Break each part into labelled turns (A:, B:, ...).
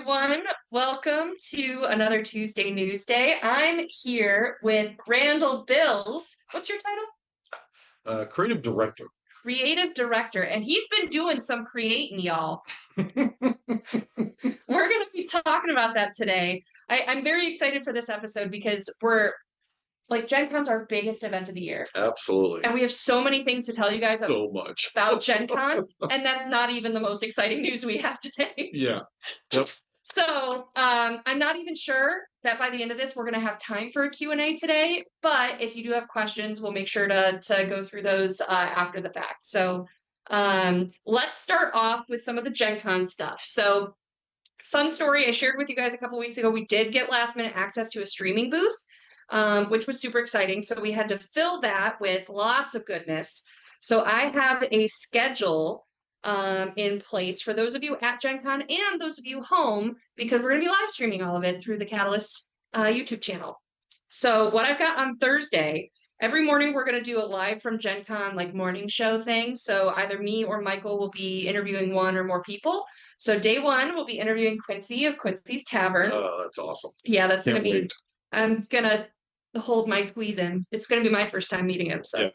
A: everyone. Welcome to another Tuesday Newsday. I'm here with Randall Bills. What's your title?
B: Creative director.
A: Creative director. And he's been doing some creating, y'all. We're going to be talking about that today. I'm very excited for this episode because Gencon's our biggest event of the year.
B: Absolutely.
A: And we have so many things to tell you guys
B: So much
A: about Gencon. And that's not even the most exciting news we have today.
B: Yeah. Yep.
A: So I'm not even sure that by the end of this, we're going to have time for a Q&A today. But if you do have questions, we'll make sure to go through those after the fact. So let's start off with some of the Gencon stuff. So fun story I shared with you guys a couple weeks ago. We did get last minute access to a streaming booth, which was super exciting. So we had to fill that with lots of goodness. So I have a schedule in place for those of you at Gencon and those of you home, because we're going to be live streaming all of it through the Catalyst YouTube channel. So what I've got on Thursday, every morning we're going to do a live from Gencon morning show thing. So either me or Michael will be interviewing one or more people. So day one, we'll be interviewing Quincy of Quincy's Tavern.
B: Oh, that's awesome.
A: Yeah, that's going to be,
B: wait.
A: I'm going to hold my squeeze in. It's going to be my first time meeting him. So. Yeah.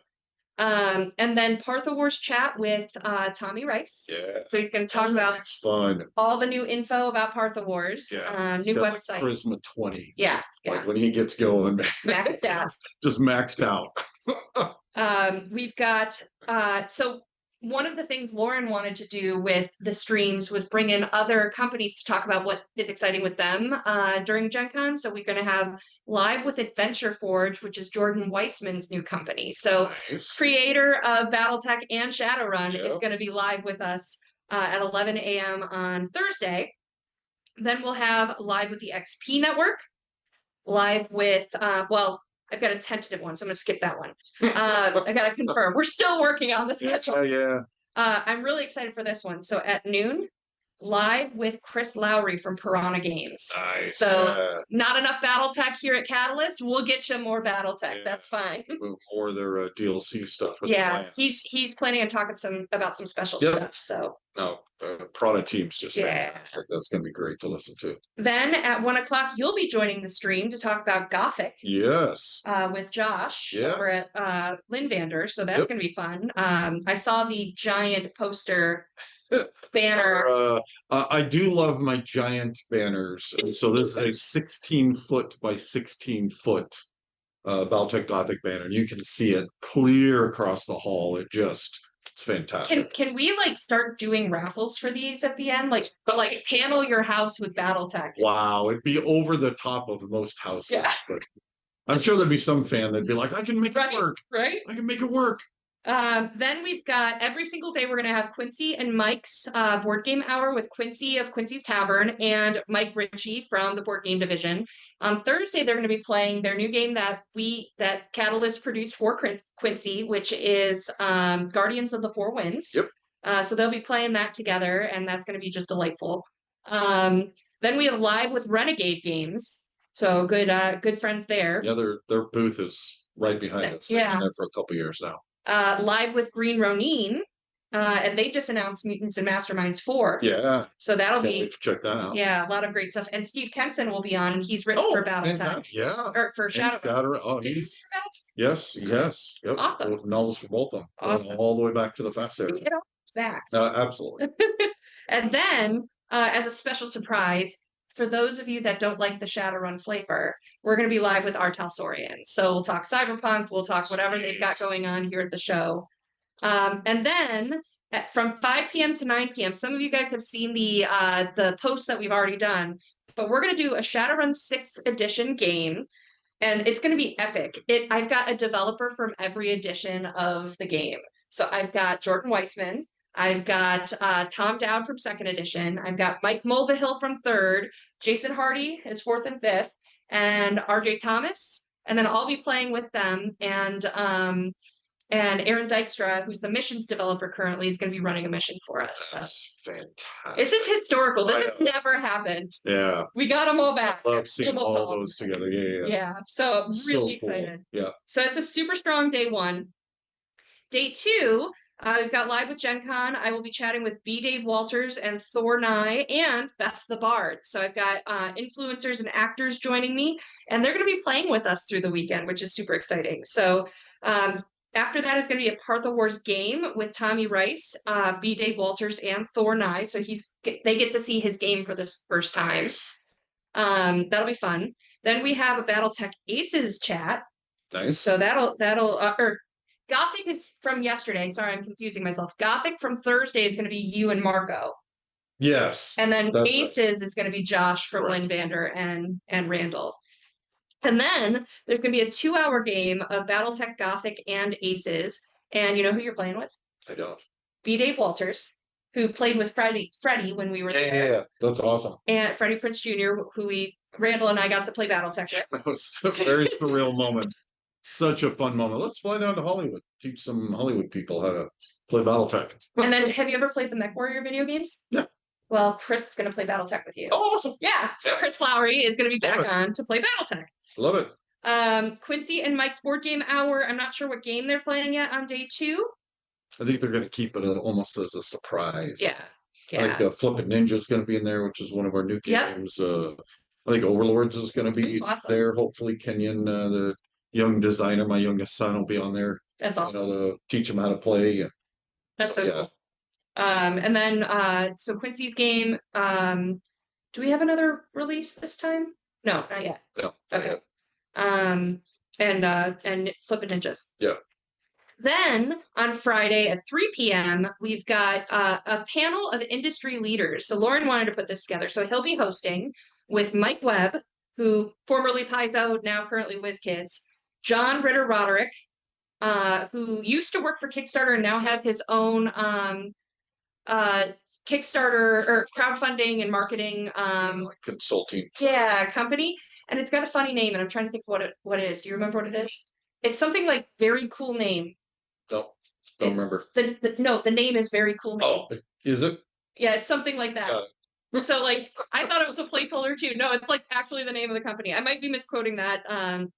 A: And then Partha Wars chat with Tommy Rice.
B: Yeah.
A: So he's going to talk about
B: fun.
A: all the new info about Partha Wars.
B: Yeah.
A: New website.
B: Charisma 20.
A: Yeah.
B: Like when he gets going,
A: maxed out.
B: Just maxed out.
A: We've got so one of the things Lauren wanted to do with the streams was bring in other companies to talk about what is exciting with them during Gencon. So we're going to have Live with Adventure Forge, which is Jordan Weissman's new company. So creator of Battletech and Shadowrun is going to be live with us at 11 a.m. on Thursday. Then we'll have Live with the XP Network, live with, I've got a tentative one, so I'm going to skip that one. I got to confirm. We're still working on the schedule.
B: Yeah.
A: I'm really excited for this one. So at noon, live with Chris Lowry from Piranha Games.
B: Nice.
A: So not enough Battletech here at Catalyst. We'll get you more Battletech. That's fine.
B: More of their DLC stuff.
A: He's planning on talking about some special stuff. So
B: product teams just fantastic. That's going to be great to listen to.
A: Then at 1 o'clock, you'll be joining the stream to talk about Gothic.
B: Yes.
A: With Josh over at Linvander. So that's going to be fun. I saw the giant poster banner.
B: I do love my giant banners. So this is a 16-foot by 16-foot Battletech Gothic banner. You can see it clear across the hall. It's fantastic.
A: Can we start doing raffles for these at the end? Panel your house with Battletech.
B: Wow, it'd be over the top of most houses.
A: Yeah.
B: But I'm sure there'd be some fan that'd be like, I can make it work.
A: Right?
B: I can make it work.
A: Then we've got every single day we're going to have Quincy and Mike's board game hour with Quincy of Quincy's Tavern and Mike Ritchie from the board game division. On Thursday, they're going to be playing their new game that Catalyst produced for Quincy, which is Guardians of the Four Winds.
B: Yep.
A: So they'll be playing that together, and that's going to be just delightful. Then we have Live with Renegade Games. So good friends there.
B: Yeah, their booth is right behind us.
A: Yeah.
B: They've been there for a couple years now.
A: Live with Green Ronin, and they just announced Mutants and Masterminds 4.
B: Yeah.
A: So that'll be
B: check that out.
A: Yeah, a lot of great stuff. And Steve Kenson will be on, and he's written for Battletech.
B: Yeah.
A: Or for Shadowrun.
B: Oh, yes. Yep.
A: Awesome.
B: Both novels for both of them.
A: Awesome.
B: All the way back to the fast era.
A: It all back.
B: Absolutely.
A: And then, as a special surprise, for those of you that don't like the Shadowrun flavor, we're going to be live with Artel Sorian. So we'll talk Cyberpunk, we'll talk whatever they've got going on here at the show. And then from 5 p.m. to 9 p.m., some of you guys have seen the posts that we've already done, but we're going to do a Shadowrun 6th edition game, and it's going to be epic. I've got a developer from every edition of the game. So I've got Jordan Weissman, I've got Tom Dowd from 2nd edition. I've got Mike Mulvihill from 3rd. Jason Hardy is 4th and 5th. And RJ Thomas. And then I'll be playing with them. And Aaron Dykstra, who's the missions developer currently, is going to be running a mission for us.
B: That's fantastic.
A: This is historical. This has never happened.
B: Yeah.
A: We got them all back.
B: I love seeing all those together. Yeah.
A: Yeah. So I'm really excited.
B: Yeah.
A: So it's a super strong day one. Day 2, we've got Live with Gencon. I will be chatting with B. Dave Walters and Thor Nye and Beth the Bard. So I've got influencers and actors joining me, and they're going to be playing with us through the weekend, which is super exciting. So after that is going to be a Partha Wars game with Tommy Rice, B. Dave Walters, and Thor Nye. So they get to see his game for the first time.
B: Nice.
A: That'll be fun. Then we have a BattleTech Aces chat.
B: Nice.
A: So or Gothic is from yesterday. Sorry, I'm confusing myself. Gothic from Thursday is going to be you and Marco.
B: Yes.
A: And then Aces is going to be Josh from Lindvander and Randall. And then there's going to be a 2-hour game of BattleTech Gothic and Aces. And you know who you're playing with?
B: I don't.
A: B. Dave Walters, who played with Freddie when we were there.
B: Yeah, that's awesome.
A: And Freddie Prinze Jr., Randall and I got to play BattleTech with.
B: That was a very surreal moment. Such a fun moment. Let's fly down to Hollywood. Teach some Hollywood people how to play BattleTech.
A: And then, have you ever played the MechWarrior video games?
B: Yeah.
A: Well, Chris is going to play BattleTech with you.
B: Oh, awesome.
A: Yeah. So Chris Lowry is going to be back on to play BattleTech.
B: Love it.
A: Quincy and Mike's board game hour. I'm not sure what game they're playing yet on day 2.
B: I think they're going to keep it almost as a surprise.
A: Yeah.
B: I think Flippin' Ninja is going to be in there, which is one of our new games. I think Overlords is going to be there. Hopefully, Kenyon, the young designer, my youngest son, will be on there.
A: That's awesome.
B: To teach him how to play.
A: That's so cool. And then, so Quincy's game. Do we have another release this time? No, not yet.
B: No.
A: Okay. And Flippin' Ninjas.
B: Yeah.
A: Then on Friday at 3 p.m., we've got a panel of industry leaders. So Lauren wanted to put this together. So he'll be hosting with Mike Webb, who formerly Paizo, now currently WizKids, John Ritter Roderick, who used to work for Kickstarter and now has his own Kickstarter or crowdfunding and marketing
B: consulting
A: company. And it's got a funny name, and I'm trying to think of what it is. Do you remember what it is? It's something like very cool name.
B: No, don't remember.
A: The name is very cool name.
B: Oh, is it?
A: Yeah, it's something like that. So I thought it was a placeholder too. No, it's actually the name of the company. I might be misquoting that,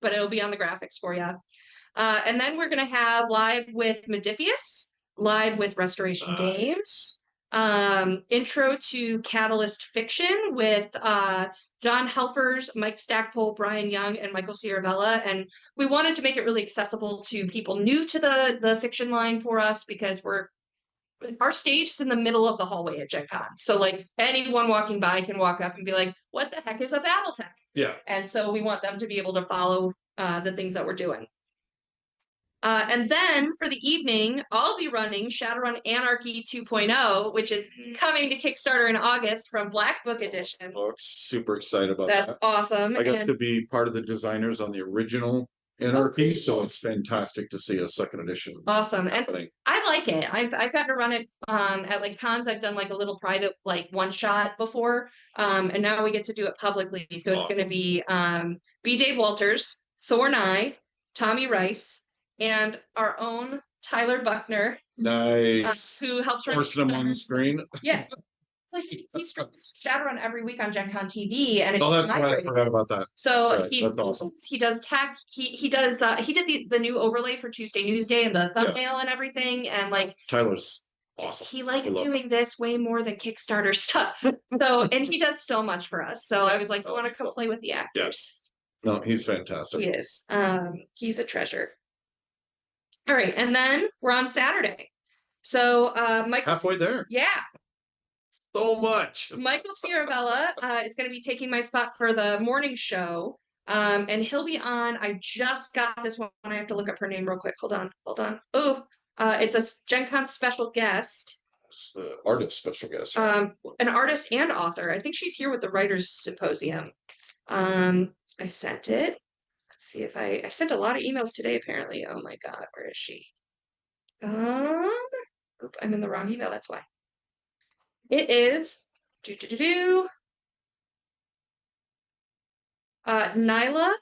A: but it'll be on the graphics for you. And then we're gonna have live with Modifius, live with Restoration Games, intro to Catalyst Fiction with John Helfers, Mike Stackpole, Brian Young, and Michael Ciaravella. And we wanted to make it really accessible to people new to the fiction line for us, because our stage is in the middle of the hallway at Gencon. So anyone walking by can walk up and be like, what the heck is a BattleTech?
B: Yeah.
A: And so we want them to be able to follow the things that we're doing. And then for the evening, I'll be running Shadowrun Anarchy 2.0, which is coming to Kickstarter in August from Black Book Edition.
B: Oh, super excited about that.
A: That's awesome.
B: I got to be part of the designers on the original Anarchy, so it's fantastic to see a second edition.
A: Awesome.
B: happening.
A: And I like it. I've gotten to run it at cons. I've done a little private one shot before. And now we get to do it publicly. So it's going to be B. Dave Walters, Thor Nye, Tommy Rice, and our own Tyler Buckner.
B: Nice.
A: Who helps
B: forcing them on the screen.
A: Yeah. He streams Shadowrun every week on Gencon TV, and
B: that's why I forgot about that.
A: So
B: awesome.
A: He does tag. He does. He did the new overlay for Tuesday Newsday and the thumbnail and everything, and
B: Tyler's awesome.
A: He likes doing this way more than Kickstarter stuff. So and he does so much for us. So I was like, you want to come play with the actors?
B: Yes. No, he's fantastic.
A: He is. He's a treasure. All right, and then we're on Saturday. So Michael,
B: halfway there.
A: Yeah.
B: So much.
A: Michael Ciaravella is going to be taking my spot for the morning show. And he'll be on. I just got this one. I have to look up her name real quick. Hold on. Oh, it's a Gencon special guest.
B: It's the artist special guest.
A: An artist and author. I think she's here with the Writers Symposium. I sent it. Let's see if I sent a lot of emails today, apparently. Oh my God, where is she? I'm in the wrong email, that's why. It is Nyla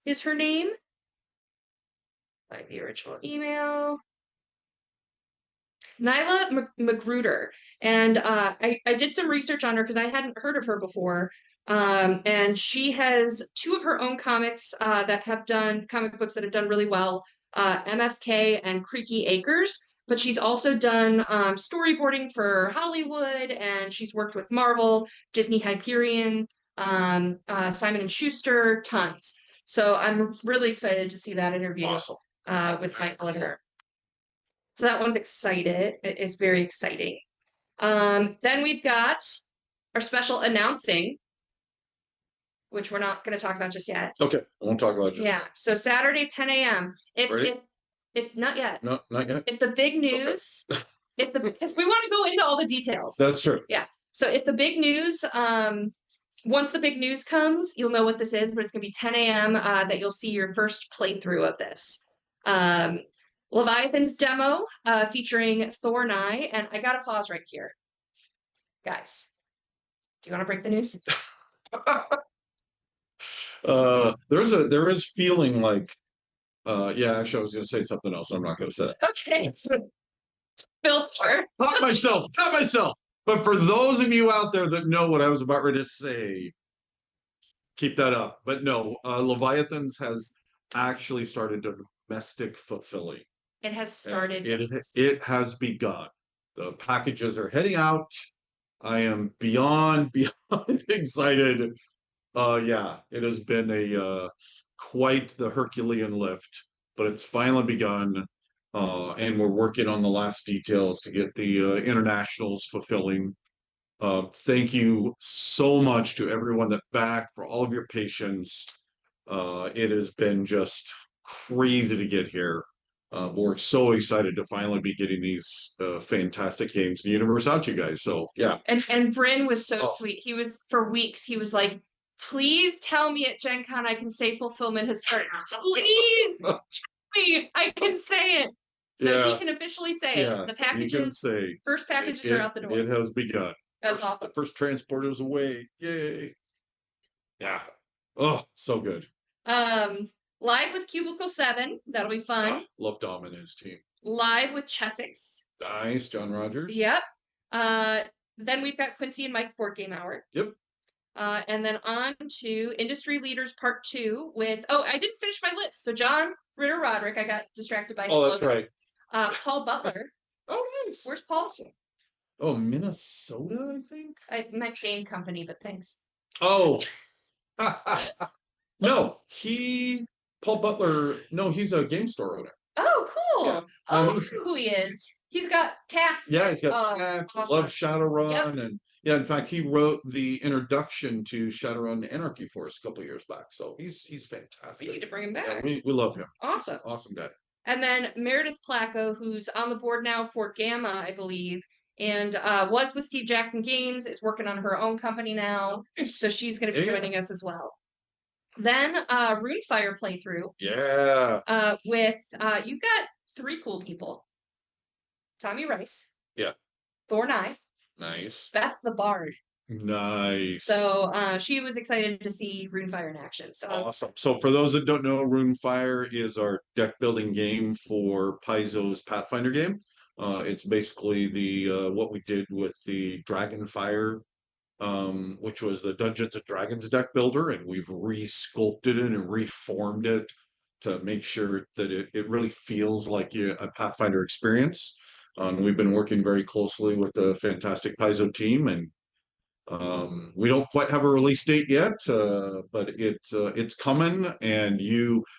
A: is her name. Like the original email. Nyla Magruder. And I did some research on her because I hadn't heard of her before. And she has 2 of her own comics that have done comic books that have done really well. MFK and Creaky Acres. But she's also done storyboarding for Hollywood, and she's worked with Marvel, Disney Hyperion, Simon and Schuster, tons. So I'm really excited to see that interview
B: Awesome.
A: with Michael and her. So that one's excited. It is very exciting. Then we've got our special announcing, which we're not going to talk about just yet.
B: Okay, I won't talk about it.
A: Yeah. So Saturday, 10 a.m. If not yet.
B: No, not yet.
A: If the big news, because we want to go into all the details.
B: That's true.
A: Yeah. So if the big news, once the big news comes, you'll know what this is, but it's going to be 10 a.m. That you'll see your first playthrough of this. Leviathan's demo featuring Thor Nye, and I gotta pause right here. Guys, do you want to break the news?
B: There is feeling like yeah, actually I was gonna say something else. I'm not gonna say it.
A: Okay. Filter.
B: Not myself. But for those of you out there that know what I was about ready to say, keep that up. But no, Leviathans has actually started domestic fulfilling.
A: It has started.
B: It has begun. The packages are heading out. I am beyond excited. Yeah, it has been a quite the Herculean lift, but it's finally begun. And we're working on the last details to get the internationals fulfilling. Thank you so much to everyone that backed, for all of your patience. It has been just crazy to get here. We're so excited to finally be getting these fantastic games in the universe out to you guys. So yeah.
A: And Bryn was so sweet. He was, for weeks, he was like, please tell me at Gen Con I can say fulfillment has started. Please tell me I can say it. So he can officially say it. The packages, first packages are out the door.
B: It has begun.
A: That's awesome.
B: The first transporter is away. Yay. Yeah. Oh, so good.
A: Live with Cubicle 7. That'll be fun.
B: Love Dom and his team.
A: Live with Chessex.
B: Nice. John Rogers.
A: Yep. Then we've got Quincy and Mike's Board Game Hour.
B: Yep.
A: And then on to Industry Leaders Part 2 with, I didn't finish my list. So John Ritter Roderick, I got distracted by his
B: that's
A: logo.
B: right.
A: Paul Butler.
B: Oh, nice.
A: Where's Paul?
B: Oh, Minnesota, I think.
A: I meant game company, but thanks.
B: Oh. No, Paul Butler, no, he's a game store owner.
A: Oh, cool.
B: Yeah.
A: Who he is. He's got cats.
B: Yeah, he's got cats.
A: Awesome.
B: Loves Shadowrun. And yeah, in fact, he wrote the introduction to Shadowrun Anarchy for us a couple of years back. So he's fantastic.
A: We need to bring him back.
B: Yeah, we love him.
A: Awesome.
B: Awesome guy.
A: And then Meredith Placco, who's on the board now for Gamma, I believe, and was with Steve Jackson Games, is working on her own company now. So she's going to be joining us as well. Then Runefire playthrough.
B: Yeah.
A: With you've got 3 cool people. Tommy Rice.
B: Yeah.
A: Thor Nye.
B: Nice.
A: Beth the Bard.
B: Nice.
A: So she was excited to see Runefire in action. So
B: awesome. So for those that don't know, Runefire is our deck building game for Paizo's Pathfinder game. It's basically the what we did with the Dragonfire, which was the Dungeons and Dragons deck builder, and we've re-sculpted it and reformed it to make sure that it really feels like a Pathfinder experience. We've been working very closely with the fantastic Paizo team, and we don't quite have a release date yet, but it's coming. And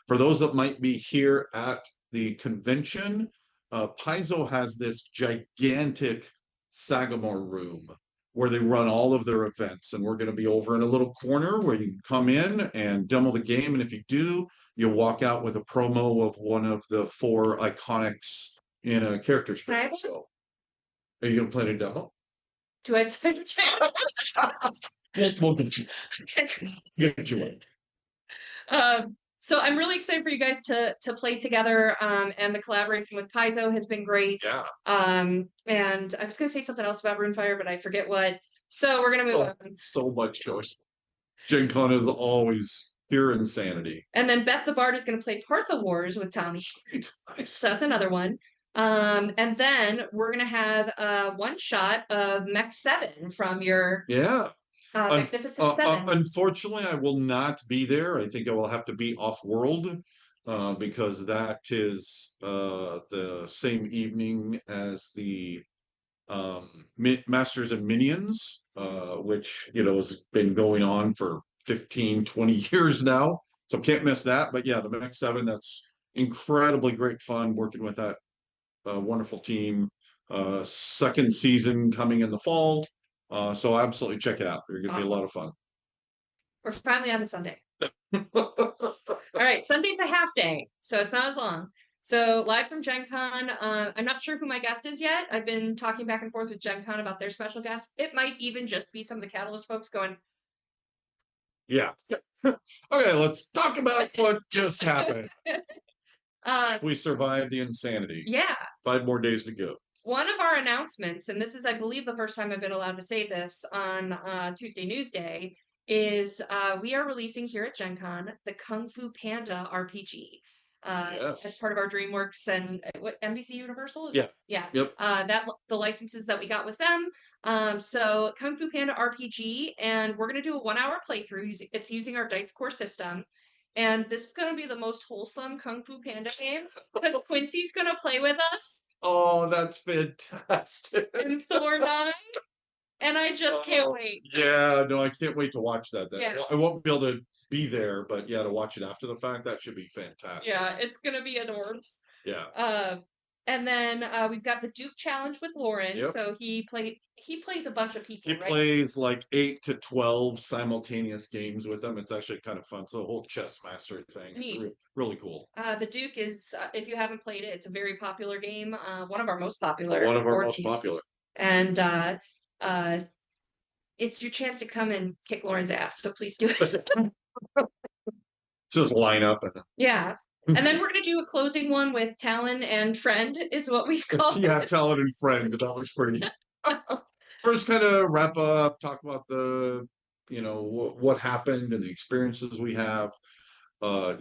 B: for those that might be here at the convention, Paizo has this gigantic Sagamore room where they run all of their events, and we're going to be over in a little corner where you can come in and demo the game. And if you do, you'll walk out with a promo of one of the 4 iconics in a character strip. So, are you going to play a demo?
A: Do I have
B: We'll get you. Get you in.
A: So I'm really excited for you guys to play together, and the collaboration with Paizo has been great.
B: Yeah.
A: And I was going to say something else about Runefire, but I forget what. So we're going to move on.
B: So much choice. Gencon is always pure insanity.
A: And then Beth the Bard is going to play Partha Wars with Tommy.
B: Nice.
A: So that's another one. And then we're going to have one shot of Mech 7 from your Magnificent 7.
B: Unfortunately, I will not be there. I think I will have to be off-world because that is the same evening as the Masters of Minions, which has been going on for 15, 20 years now. So can't miss that. But yeah, the Mech 7, that's incredibly great fun working with that wonderful team. Second season coming in the fall. So absolutely check it out. They're going to be a lot of fun.
A: We're finally on a Sunday. All right, Sunday's a half day, so it's not as long. So live from Gen Con, I'm not sure who my guest is yet. I've been talking back and forth with Gen Con about their special guest. It might even just be some of the Catalyst folks going,
B: yeah. Okay, let's talk about what just happened. If we survived the insanity.
A: Yeah.
B: 5 more days to go.
A: One of our announcements, and this is, I believe, the first time I've been allowed to say this on Tuesday Newsday, is we are releasing here at Gen Con the Kung Fu Panda RPG.
B: Yes.
A: As part of our DreamWorks and what NBC Universal is.
B: Yeah.
A: Yeah.
B: Yep.
A: That the licenses that we got with them. So Kung Fu Panda RPG, and we're gonna do a 1-hour playthrough. It's using our dice core system. And this is going to be the most wholesome Kung Fu Panda game because Quincy's going to play with us.
B: Oh, that's fantastic.
A: And Thor 9. And I just can't wait.
B: Yeah, no, I can't wait to watch that.
A: Yeah.
B: I won't be able to be there, but yeah, to watch it after the fact, that should be fantastic.
A: Yeah, it's going to be adorbs.
B: Yeah.
A: And then we've got the Duke Challenge with Lauren.
B: Yep.
A: So he plays a bunch of people.
B: He plays like 8 to 12 simultaneous games with them. It's actually kind of fun. It's a whole chess master thing.
A: Neat.
B: It's really cool.
A: The Duke is, if you haven't played it, it's a very popular game. One of our most popular.
B: One of our most popular.
A: And it's your chance to come and kick Lauren's ass. So please do it.
B: Just line up.
A: Yeah. And then we're going to do a closing one with Talon and Friend is what we've called
B: Yeah,
A: it.
B: Talon and Friend. That was pretty. First, kind of wrap up, talk about the, what happened and the experiences we have. I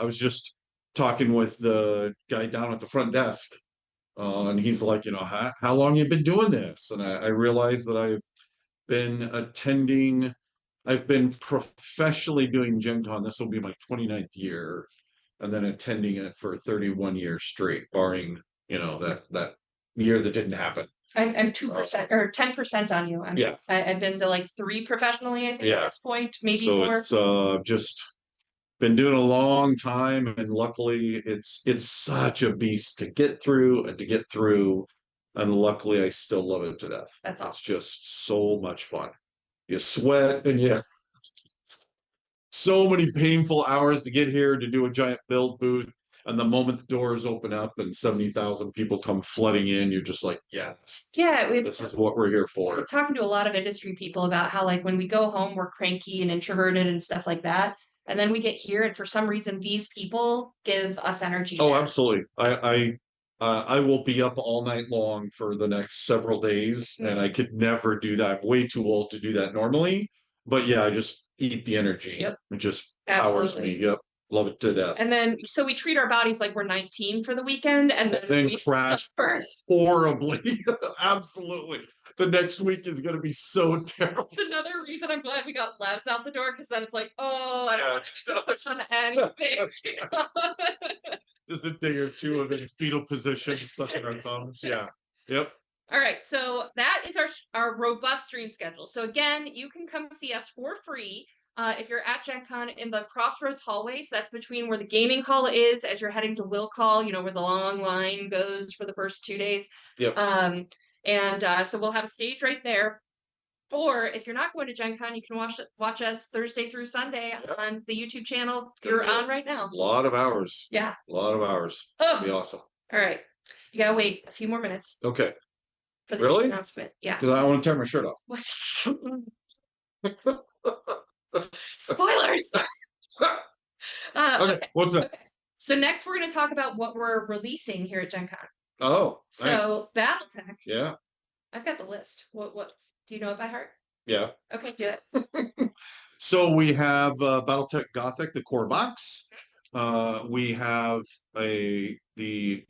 B: was just talking with the guy down at the front desk, and he's like, how long you been doing this? And I realized that I've been professionally doing Gen Con. This will be my 29th year, and then attending it for 31 years straight, barring, that year that didn't happen.
A: I'm 2% or 10% on you. I've been to like 3 professionally, I think, at this point, maybe 4.
B: So it's just been doing a long time, and luckily it's such a beast to get through, and luckily I still love it to death.
A: That's awesome.
B: It's just so much fun. You sweat, and so many painful hours to get here to do a giant build booth. And the moment the doors open up and 70,000 people come flooding in, you're just like, yes. Yeah, this is what we're here for.
A: We're talking to a lot of industry people about how, like, when we go home, we're cranky and introverted and stuff like that. And then we get here, and for some reason, these people give us energy.
B: Oh, absolutely. I will be up all night long for the next several days, and I could never do that. I'm way too old to do that normally. But yeah, I just eat the energy. Yep. It just powers me. Yep. Love it to death.
A: And then, so we treat our bodies like we're 19 for the weekend, and then we
B: crash horribly. Absolutely. The next week is going to be so terrible.
A: It's another reason I'm glad we got labs out the door, because then it's like, I don't want to touch on anything.
B: Just a day or two of in fetal position, stuck in our thumbs. Yeah. Yep.
A: All right, so that is our robust stream schedule. So again, you can come see us for free if you're at Gen Con in the Crossroads hallway. So that's between where the gaming hall is as you're heading to Will Call, where the long line goes for the first 2 days.
B: Yep.
A: So we'll have a stage right there. Or if you're not going to Gen Con, you can watch us Thursday through Sunday on the YouTube channel you're on right now.
B: A lot of hours.
A: Yeah.
B: A lot of hours. It'll be awesome.
A: All right. You gotta wait a few more minutes.
B: Okay.
A: For the announcement. Yeah.
B: Because I want to tear my shirt off.
A: What? Spoilers.
B: Okay. What's that?
A: Okay. So next we're going to talk about what we're releasing here at Gen Con.
B: Oh.
A: So nice. BattleTech.
B: Yeah.
A: I've got the list. What do you know it by heart?
B: Yeah.
A: Okay, do it.
B: So we have BattleTech Gothic, the core box. We have the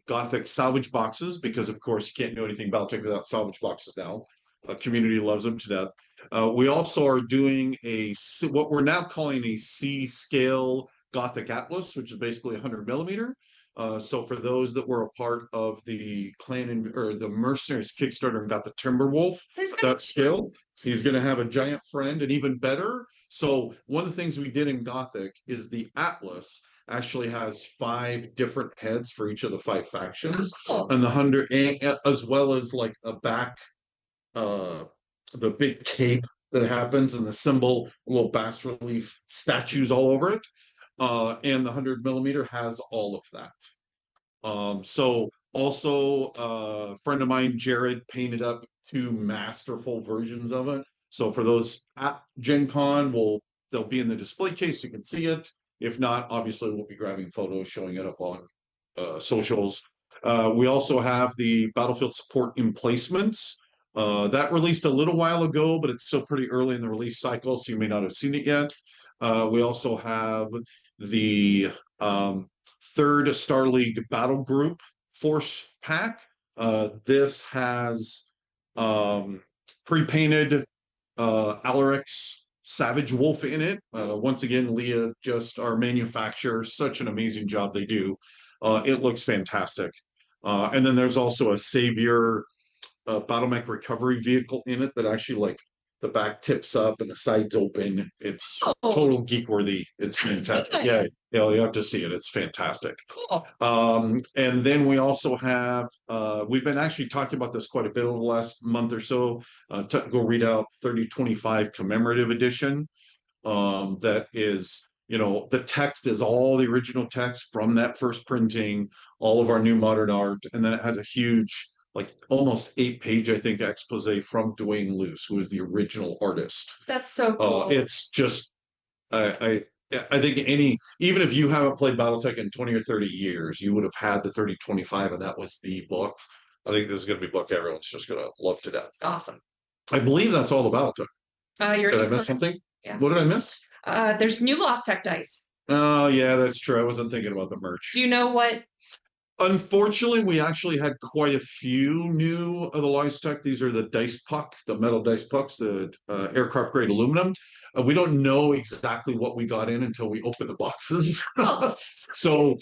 B: Gothic salvage boxes, because of course you can't do anything BattleTech without salvage boxes now. The community loves them to death. We also are doing what we're now calling a C scale Gothic Atlas, which is basically 100 millimeter. So for those that were a part of the or the Mercenaries Kickstarter and got the Timberwolf, that scale, he's going to have a giant friend, and even better. So one of the things we did in Gothic is the Atlas actually has 5 different heads for each of the 5 factions, and the 100, as well as like a back, the big cape that happens, and the symbol, little bas relief statues all over it. And the 100 millimeter has all of that. So also a friend of mine, Jared, painted up 2 masterful versions of it. So for those at Gen Con, they'll be in the display case, you can see it. If not, obviously we'll be grabbing photos, showing it up on socials. We also have the Battlefield Support Emplacements. That released a little while ago, but it's still pretty early in the release cycle, so you may not have seen it yet. We also have the 3rd Star League Battle Group Force Pack. This has pre-painted Alarix Savage Wolf in it. Once again, Leah, just our manufacturer, such an amazing job they do. It looks fantastic. And then there's also a Savior battle mech recovery vehicle in it that actually, like, the back tips up and the sides open. It's total geek worthy. It's fantastic. Yeah, you have to see it. It's fantastic.
A: Cool.
B: And then we also have we've been actually talking about this quite a bit over the last month or so. Technical Readout 3025 commemorative edition. That is, the text is all the original text from that first printing, all of our new modern art, and then it has a huge, like almost 8-page, I think, expose from Dwayne Luce, who is the original artist.
A: That's so cool.
B: It's just, I think even if you haven't played BattleTech in 20 or 30 years, you would have had the 3025, and that was the book. I think this is going to be a book everyone's just going to love to death.
A: Awesome.
B: I believe that's all the BattleTech. Did I miss something?
A: Yeah.
B: What did I miss?
A: There's new Lost Tech dice.
B: Oh, yeah, that's true. I wasn't thinking about the merch.
A: Do you know what?
B: Unfortunately, we actually had quite a few new of the Lost Tech. These are the dice puck, the metal dice pucks, the aircraft grade aluminum. We don't know exactly what we got in until we open the boxes. So,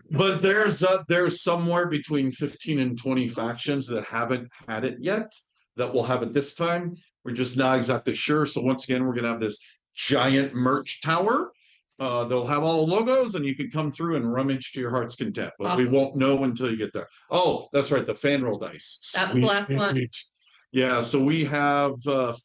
B: but there's somewhere between 15 and 20 factions that haven't had it yet that will have it this time. We're just not exactly sure. So once again, we're going to have this giant merch tower. They'll have all the logos, and you can come through and rummage to your heart's content, but awesome. We won't know until you get there. Oh, that's right, the fan roll dice.
A: That was the last one.
B: Yeah, so we have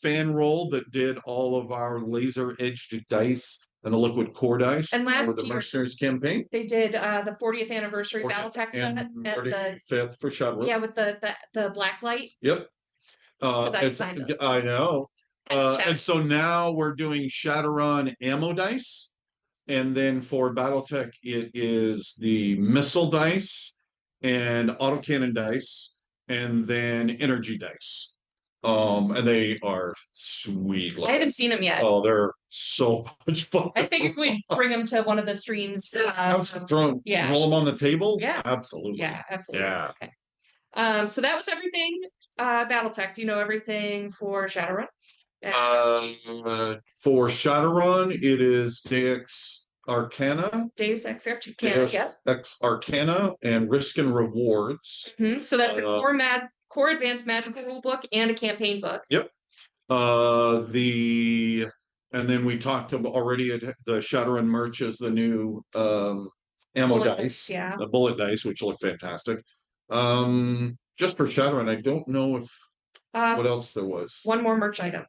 B: fan roll that did all of our laser edged dice and the liquid core dice
A: and last
B: for the Mercenaries campaign.
A: They did the 40th anniversary BattleTech set
B: and 35th for Shadowrun.
A: Yeah, with the black light.
B: Yep. I know. And so now we're doing Shadowrun ammo dice. And then for BattleTech, it is the missile dice and autocannon dice, and then energy dice. And they are sweet.
A: I haven't seen them yet.
B: Oh, they're so much fun.
A: I figured we'd bring them to one of the streams.
B: Roll them on the table.
A: Yeah,
B: absolutely.
A: Yeah, absolutely.
B: Yeah.
A: Okay. So that was everything. BattleTech. Do you know everything for Shadowrun?
B: For Shadowrun, it is Deus Arcana.
A: Deus Ex Arcana, yeah.
B: Ex Arcana and Risk and Rewards.
A: Mm-hmm. So that's a core advanced magical rule book and a campaign book.
B: Yep. And then we talked about already at the Shadowrun merch is the new ammo
A: bullet
B: dice.
A: Yeah.
B: The bullet dice, which look fantastic. Just for Shadowrun, I don't know if what else there was.
A: One more merch item.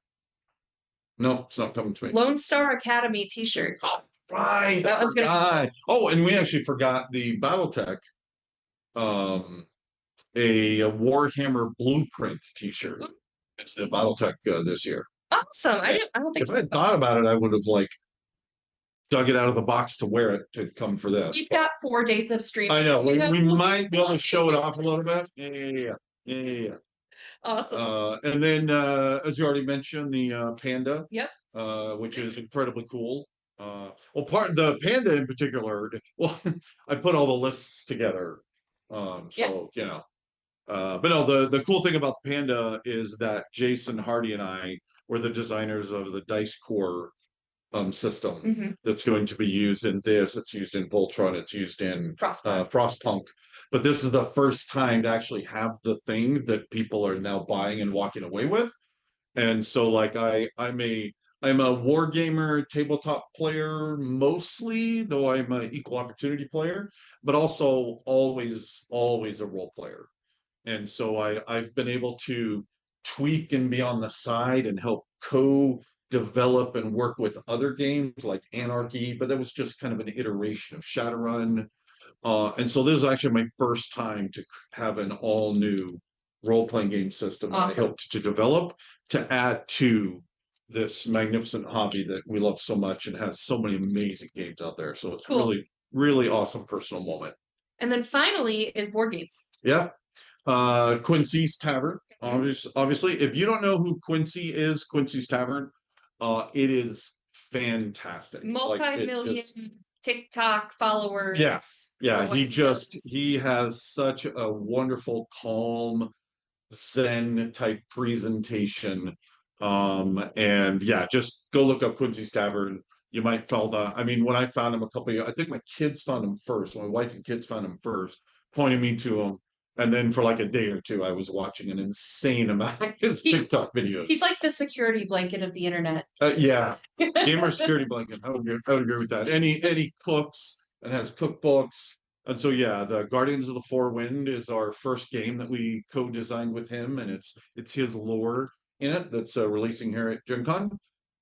B: No, it's not coming to me.
A: Lone Star Academy t-shirt.
B: Oh, right.
A: That one's gonna
B: Oh, and we actually forgot the BattleTech a Warhammer Blueprint t-shirt. It's the BattleTech this year.
A: Awesome. I don't think
B: if I had thought about it, I would have dug it out of the box to wear it to come for this.
A: We've got 4 days of streaming.
B: I know. We might be able to show it off a little bit. Yeah.
A: Awesome.
B: And then, as you already mentioned, the Panda.
A: Yep.
B: Which is incredibly cool. Part of the Panda in particular. Well, I put all the lists together. But no, the cool thing about the Panda is that Jason Hardy and I were the designers of the dice core system
A: Mhm.
B: that's going to be used in this. It's used in Voltron. It's used in
A: Frostpunk.
B: Frostpunk. But this is the first time to actually have the thing that people are now buying and walking away with. And so like I'm a war gamer tabletop player mostly, though I'm an equal opportunity player, but also always a role player. And so I've been able to tweak and be on the side and help co-develop and work with other games like Anarchy, but that was just kind of an iteration of Shadowrun. And so this is actually my first time to have an all new role-playing game system that I
A: Awesome.
B: helped to develop to add to this magnificent hobby that we love so much and has so many amazing games out there. So it's
A: Cool.
B: really awesome personal moment.
A: And then finally is board games.
B: Yeah. Quincy's Tavern. Obviously, if you don't know who Quincy is, Quincy's Tavern, it is fantastic.
A: Multi-million TikTok followers.
B: Yes, yeah,
A: what he
B: he has such a wonderful, calm, Zen type presentation. And yeah, just go look up Quincy's Tavern. You might fall down. I mean, when I found him a couple of years, I think my kids found him first. My wife and kids found him first, pointed me to him. And then for like a day or two, I was watching an insane amount of his TikTok videos.
A: He's like the security blanket of the internet.
B: Yeah, gamer security blanket. I would agree with that. And he cooks and has cookbooks. And so yeah, the Guardians of the Four Wind is our first game that we co-designed with him, and it's his lore in it that's releasing here at Gencon.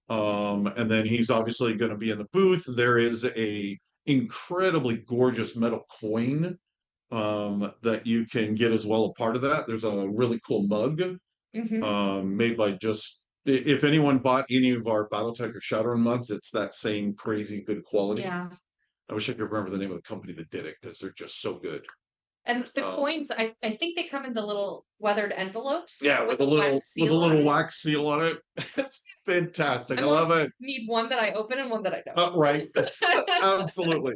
B: And then he's obviously going to be in the booth. There is a incredibly gorgeous metal coin that you can get as well. A part of that, there's a really cool mug made by just if anyone bought any of our Battletech or Shadowrun mugs, it's that same crazy good quality.
A: Yeah.
B: I wish I could remember the name of the company that did it because they're just so good.
A: And the coins, I think they come in the little weathered envelopes.
B: Yeah, with a little wax seal on it. It's fantastic. I love it.
A: Need one that I open and one that I don't.
B: Right. Absolutely.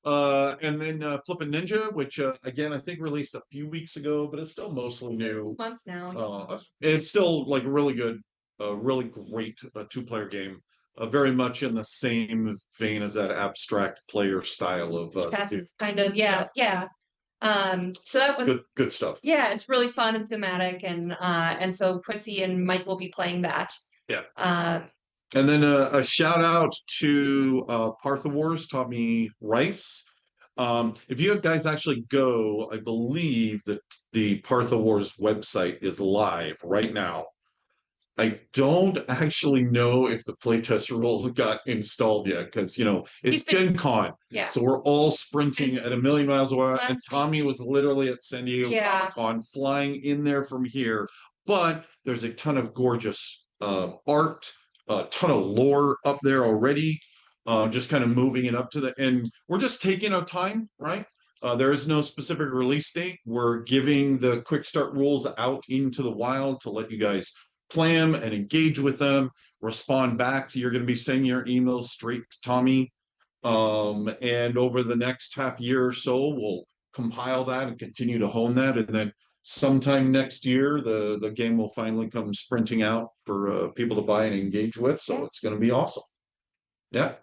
B: And then Flippin' Ninja, which again I think released a few weeks ago, but it's still mostly new.
A: Months now.
B: It's still like really good, really great two-player game. Very much in the same vein as that abstract player style of
A: kind of, yeah. So that was
B: good stuff.
A: Yeah, it's really fun and thematic, and so Quincy and Mike will be playing that.
B: Yeah. And then a shout out to Partha Wars, Tommy Rice. If you guys actually go, I believe that the Partha Wars website is live right now. I don't actually know if the playtest rules got installed yet because it's Gen Con.
A: Yeah.
B: So we're all sprinting at a million miles away. And Tommy was literally at San Diego Comic Con flying in there from here. But there's a ton of gorgeous art, a ton of lore up there already. Just kind of moving it up to and we're just taking our time, right? There is no specific release date. We're giving the quick start rules out into the wild to let you guys play them and engage with them, respond back. So you're going to be sending your emails straight to Tommy. And over the next half year or so, we'll compile that and continue to hone that. And then sometime next year, the game will finally come sprinting out for people to buy and engage with. So it's going to be awesome. Yeah.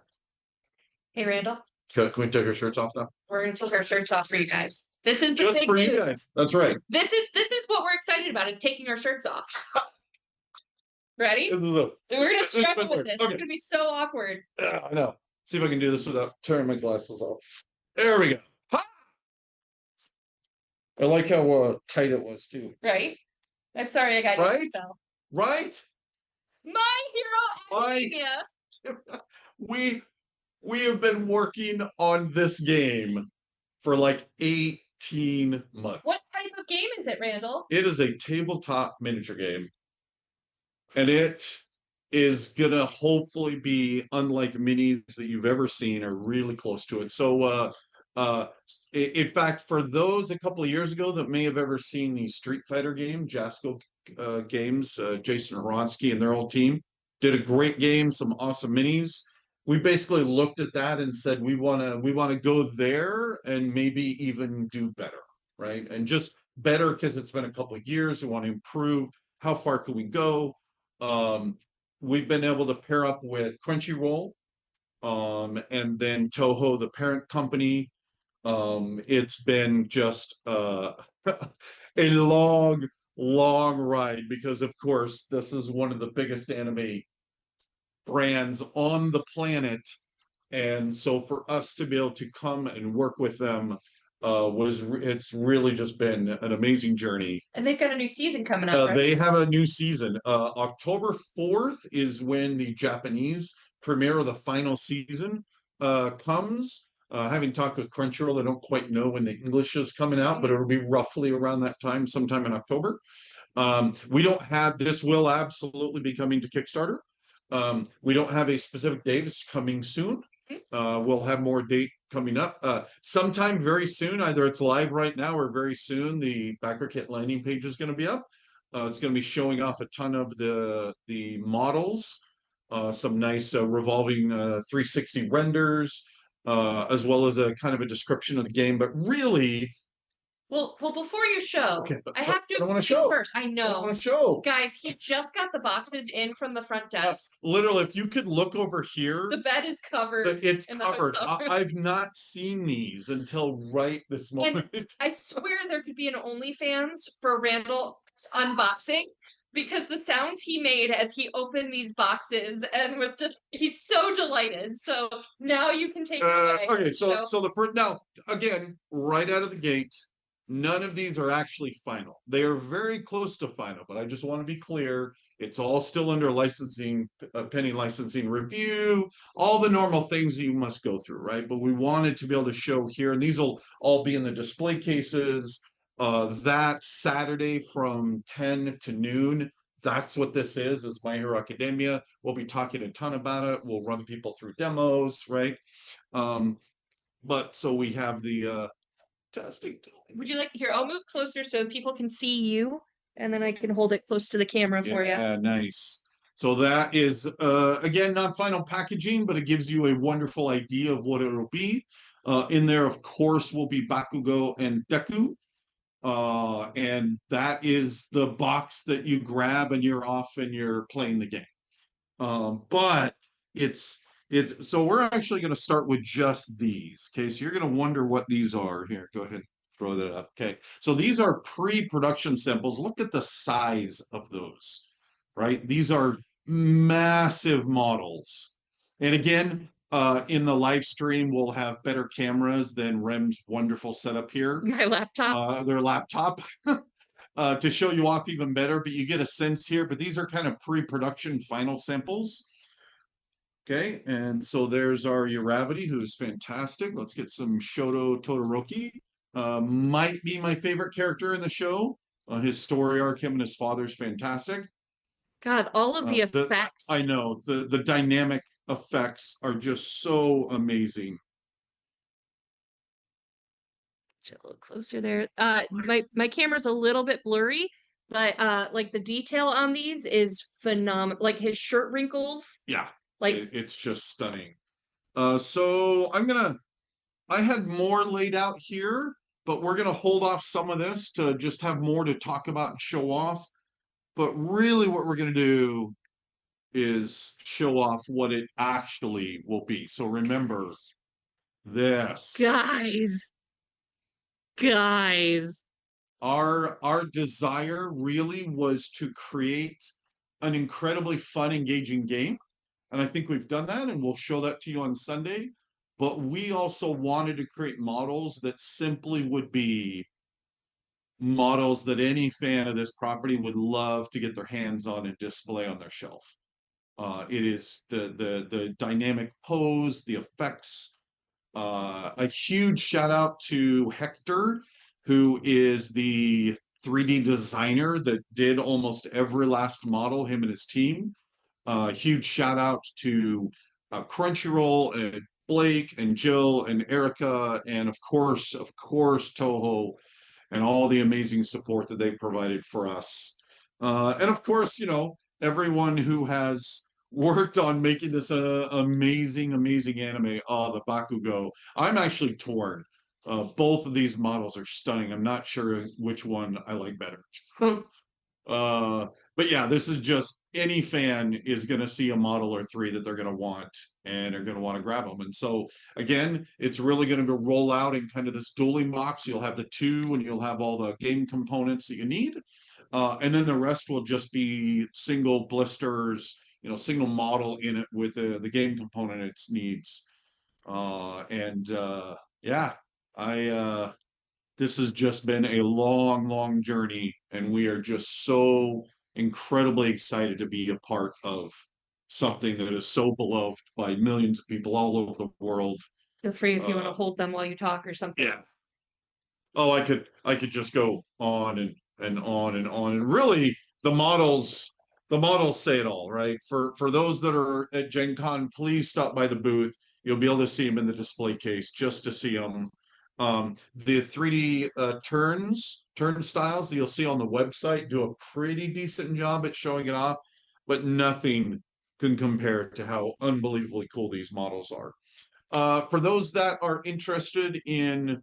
A: Hey, Randall.
B: Can we take our shirts off now?
A: We're going to take our shirts off for you guys. This is the
B: just for you guys. That's right.
A: This is what we're excited about, is taking our shirts off. Ready? We're gonna struggle with this. Okay. It's gonna be so awkward.
B: Yeah, I know. See if I can do this without tearing my glasses off. There we go. Ha! I like how tight it was too.
A: Right? I'm sorry I got
B: right?
A: you.
B: Right?
A: My Hero Academia.
B: We have been working on this game for like 18 months.
A: What type of game is it, Randall?
B: It is a tabletop miniature game. And it is going to hopefully be unlike minis that you've ever seen or really close to it. So, in fact, for those a couple of years ago that may have ever seen the Street Fighter game, Jasco Games, Jason Aronsky and their whole team did a great game, some awesome minis. We basically looked at that and said, we want to go there and maybe even do better, right? And just better because it's been a couple of years. We want to improve. How far can we go? We've been able to pair up with Crunchyroll and then Toho, the parent company. It's been just a long, long ride because, of course, this is one of the biggest anime brands on the planet. And so for us to be able to come and work with them it's really just been an amazing journey.
A: And they've got a new season coming up, right?
B: They have a new season. October 4th is when the Japanese premiere of the final season comes. Having talked with Crunchyroll, I don't quite know when the English is coming out, but it'll be roughly around that time, sometime in October. We don't have, this will absolutely be coming to Kickstarter. We don't have a specific date. It's coming soon. We'll have more date coming up. Sometime very soon, either it's live right now or very soon, the backer kit landing page is going to be up. It's going to be showing off a ton of the models, some nice revolving 360 renders, as well as a kind of a description of the game. But really,
A: Well, before you show,
B: okay,
A: I have to
B: I don't want to
A: explain
B: show.
A: first. I
B: I don't
A: know,
B: want to show.
A: guys, he just got the boxes in from the front desk.
B: Literally, if you could look over here,
A: The bed is covered.
B: it's
A: in the
B: covered.
A: hotel room.
B: I've not seen these until right this moment.
A: I swear there could be an OnlyFans for Randall unboxing because the sounds he made as he opened these boxes and was just, he's so delighted. So now you can take it away.
B: Okay,
A: So
B: so the first, now again, right out of the gate, none of these are actually final. They are very close to final, but I just want to be clear. It's all still under licensing, pending licensing review, all the normal things that you must go through, right? But we wanted to be able to show here, and these will all be in the display cases. That Saturday from 10 to noon, that's what this is My Hero Academia. We'll be talking a ton about it. We'll run people through demos, right? But so we have the testing.
A: would you like, here, I'll move closer so people can see you and then I can hold it close to the camera for you.
B: Yeah, nice. So that is, again, not final packaging, but it gives you a wonderful idea of what it'll be. In there, of course, will be Bakugo and Deku. And that is the box that you grab and you're off and you're playing the game. But it's so we're actually going to start with just these. Okay, so you're going to wonder what these are. Here, go ahead, throw that up. Okay, so these are pre-production samples. Look at the size of those, right? These are massive models. And again, in the live stream, we'll have better cameras than Rem's wonderful setup here.
A: My laptop.
B: Their laptop. To show you off even better, but you get a sense here. But these are kind of pre-production final samples. Okay, and so there's our Uravity, who's fantastic. Let's get some Shoto Todoroki. Might be my favorite character in the show. His story arc, him and his father's fantastic.
A: God, all of the effects.
B: I know, the dynamic effects are just so amazing.
A: A little closer there. My camera's a little bit blurry, but like the detail on these is phenomenal. Like his shirt wrinkles.
B: Yeah,
A: like
B: it's just stunning. So I had more laid out here, but we're gonna hold off some of this to just have more to talk about and show off. But really what we're gonna do is show off what it actually will be. So remember this.
A: Guys.
B: Our desire really was to create an incredibly fun, engaging game. And I think we've done that, and we'll show that to you on Sunday. But we also wanted to create models that simply would be models that any fan of this property would love to get their hands on and display on their shelf. It is the dynamic pose, the effects. A huge shout out to Hector, who is the 3D designer that did almost every last model, him and his team. Huge shout out to Crunchyroll and Blake and Jill and Erica, and of course, Toho, and all the amazing support that they provided for us. And of course, you know, everyone who has worked on making this amazing anime. The Bakugo. I'm actually torn. Both of these models are stunning. I'm not sure which one I like better. Uh, but yeah, this is just any fan is going to see a model or three that they're going to want and are going to want to grab them. And so again, it's really going to roll out in kind of this dueling box. You'll have the two and you'll have all the game components that you need. And then the rest will just be single blisters, single model in it with the game component it needs. Yeah, I this has just been a long, long journey, and we are just so incredibly excited to be a part of something that is so beloved by millions of people all over the world.
A: Feel free if you want to
B: Uh,
A: hold them while you talk or something.
B: yeah. Oh, I could just go on and on and on. And really the models say it all, right? For those that are at Gen Con, please stop by the booth. You'll be able to see them in the display case just to see them. The 3D turnstiles that you'll see on the website do a pretty decent job at showing it off, but nothing can compare to how unbelievably cool these models are. For those that are interested in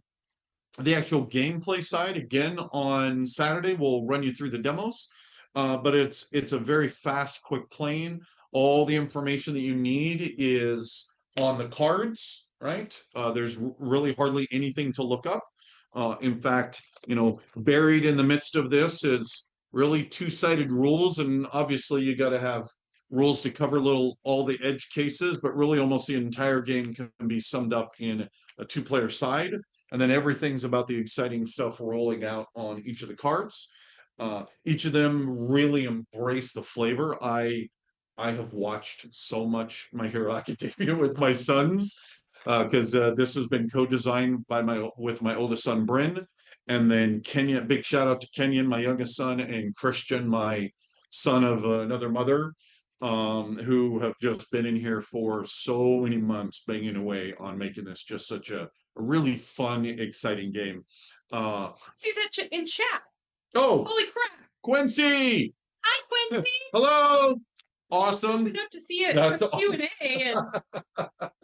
B: the actual gameplay side, again on Saturday we'll run you through the demos, but it's a very fast, quick playing. All the information that you need is on the cards, right? There's really hardly anything to look up. In fact, buried in the midst of this is really two-sided rules, and obviously you got to have rules to cover all the edge cases, but really almost the entire game can be summed up in a two-player side. And then everything's about the exciting stuff rolling out on each of the cards. Each of them really embrace the flavor. I have watched so much My Hero Academia with my sons, because this has been co-designed with my oldest son Bryn, and then Kenya. Big shout out to Kenyon, my youngest son, and Christian, my son of another mother, who have just been in here for so many months, banging away on making this just such a really fun, exciting game.
A: See that in chat.
B: Oh,
A: Holy crap!
B: Quincy!
A: Hi, Quincy.
B: Hello! Awesome.
A: Open up to see it.
B: That's
A: Q&A. And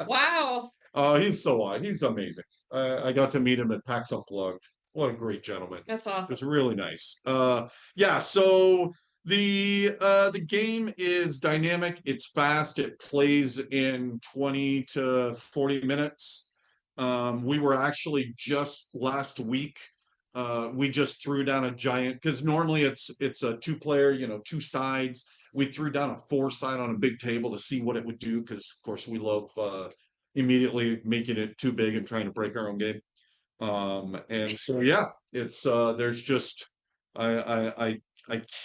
A: wow.
B: He's amazing. I got to meet him at PAX Unplugged. What a great gentleman.
A: That's awesome.
B: It's really nice. Yeah, so the game is dynamic, it's fast, it plays in 20 to 40 minutes. We were actually just last week, we just threw down a giant, because normally it's a two-player, two sides. We threw down a four-side on a big table to see what it would do, because of course we love immediately making it too big and trying to break our own game. And so yeah, it's there's just I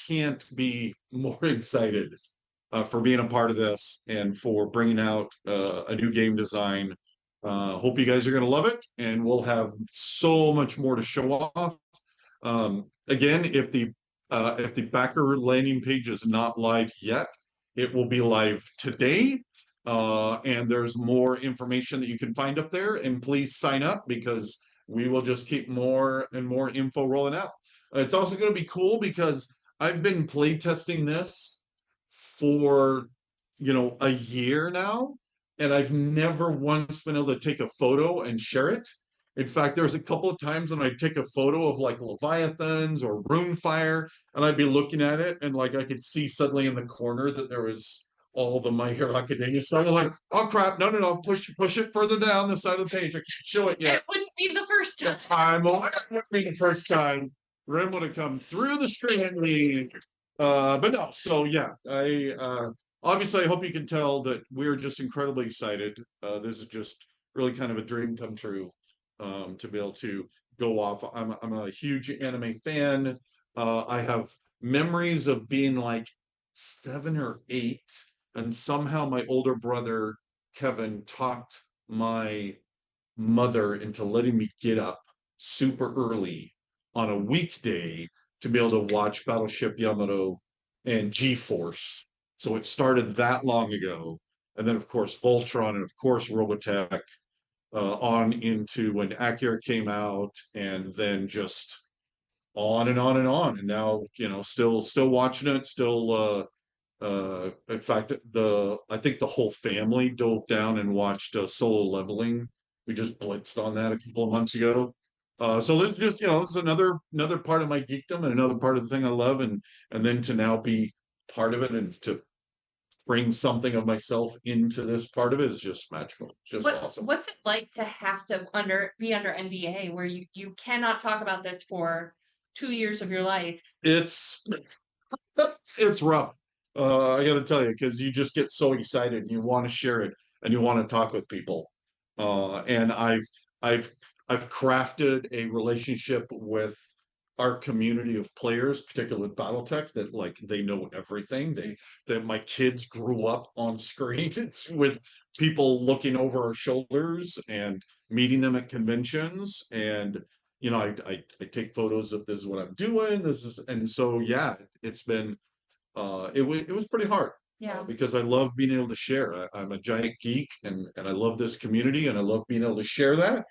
B: can't be more excited for being a part of this and for bringing out a new game design. Hope you guys are going to love it, and we'll have so much more to show off. Again, if the backer landing page is not live yet, it will be live today. And there's more information that you can find up there, and please sign up because we will just keep more and more info rolling out. It's also going to be cool because I've been play testing this for a year now, and I've never once been able to take a photo and share it. In fact, there's a couple of times when I'd take a photo of like Leviathans or Runefire, and I'd be looking at it, and like I could see suddenly in the corner that there was all the My Hero Academia stuff. I'm like, oh crap, no, push it further down the side of the page. I can't show it yet.
A: It wouldn't be the first time.
B: It wouldn't be the first time. Rem would have come through the screen. But no, so yeah, obviously I hope you can tell that we're just incredibly excited. This is just really kind of a dream come true, to be able to go off. I'm a huge anime fan. I have memories of being like 7 or 8, and somehow my older brother Kevin talked my mother into letting me get up super early on a weekday to be able to watch Battleship Yamato and G-Force. So it started that long ago. And then, of course, Voltron, and of course, Robotech, on into when Acura came out, and then just on and on and on. And now, still watching it, still in fact, I think the whole family dove down and watched Solo Leveling. We just blitzed on that a couple of months ago. So this just, this is another part of my geekdom and another part of the thing I love, and then to now be part of it and to bring something of myself into this part of it is just magical, just awesome.
A: What's it like to have to be under NDA where you cannot talk about this for 2 years of your life?
B: It's rough. I got to tell you, because you just get so excited and you want to share it and you want to talk with people. And I've I've crafted a relationship with our community of players, particularly with BattleTech, that like they know everything. That my kids grew up on screens with people looking over our shoulders and meeting them at conventions. And I take photos of this is what I'm doing. This is and so yeah, it's been it was pretty hard.
A: Yeah.
B: Because I love being able to share. I'm a giant geek and I love this community and I love being able to share that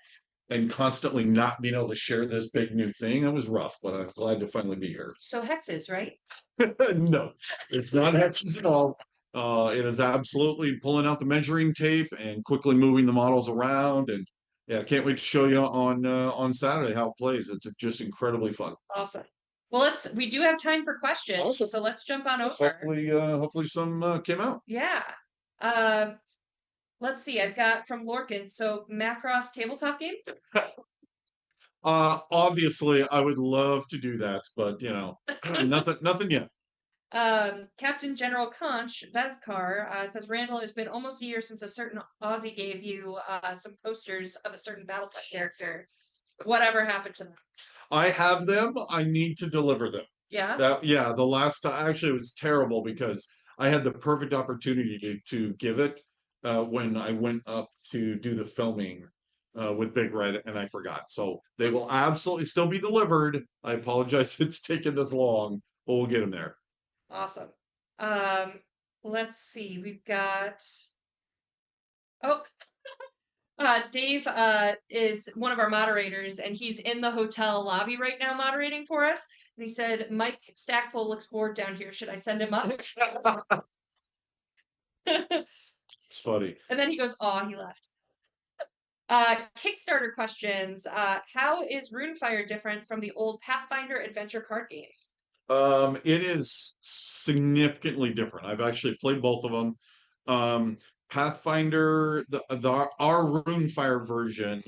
B: and constantly not being able to share this big new thing. It was rough, but I'm glad to finally be here.
A: So hexes, right?
B: No, it's not hexes at all. It is absolutely pulling out the measuring tape and quickly moving the models around. And yeah, I can't wait to show you on Saturday how it plays. It's just incredibly fun.
A: Awesome. Well, we do have time for questions,
B: Awesome.
A: so let's jump on over.
B: Hopefully some came out.
A: Yeah. Let's see. I've got from Lorcan. So Macross tabletop game.
B: Obviously, I would love to do that, but nothing yet.
A: Captain General Conch Vezkar says Randall, it's been almost a year since a certain Aussie gave you some posters of a certain BattleTech character. Whatever happened to them?
B: I have them. I need to deliver them.
A: Yeah.
B: The last time actually it was terrible because I had the perfect opportunity to give it when I went up to do the filming with Big Red and I forgot. So they will absolutely still be delivered. I apologize it's taken this long, but we'll get them there.
A: Awesome. Let's see. We've got Dave is one of our moderators, and he's in the hotel lobby right now moderating for us. And he said, Mike Stackpole looks bored down here. Should I send him up?
B: It's funny.
A: And then he goes, "Aw, he left." Kickstarter questions. How is Runefire different from the old Pathfinder adventure card game?
B: It is significantly different. I've actually played both of them. Pathfinder, our Runefire version,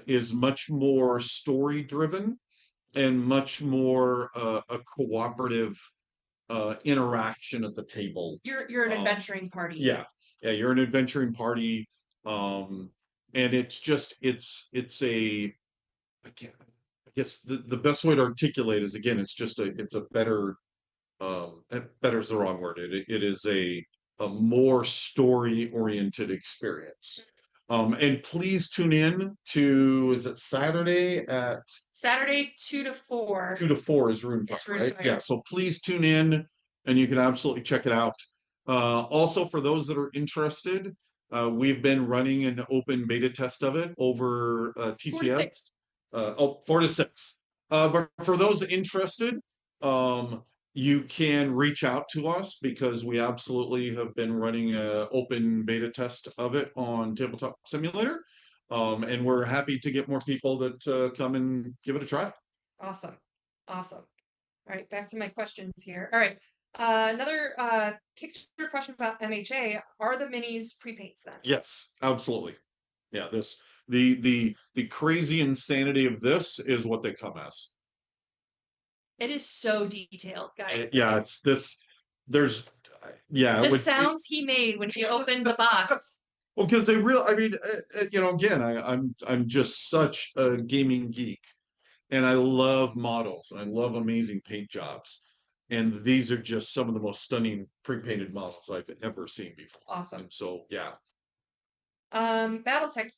B: is much more story driven and much more a cooperative interaction at the table.
A: You're an adventuring party.
B: Yeah, you're an adventuring party, and it's a I guess the best way to articulate is again, it's a better better is the wrong word. It is a more story oriented experience. And please tune in to is it Saturday at
A: Saturday 2 to 4.
B: 2 to 4 is Runefire, right? Yeah. So please tune in and you can absolutely check it out. Also for those that are interested, we've been running an open beta test of it over TTS. 4 to 6. But for those interested, you can reach out to us because we absolutely have been running an open beta test of it on Tabletop Simulator. And we're happy to get more people that come and give it a try.
A: Awesome. All right, back to my questions here. All right. Another Kickstarter question about MHA. Are the minis pre-paints then?
B: Yes, absolutely. Yeah, the crazy insanity of this is what they come as.
A: It is so detailed, guys.
B: Yeah, it's this. There's, yeah.
A: The sounds he made when he opened the box.
B: Well, because I mean, again, I'm just such a gaming geek, and I love models, and I love amazing paint jobs, and these are just some of the most stunning pre-painted models I've ever seen before.
A: Awesome.
B: And so, yeah.
A: BattleTech.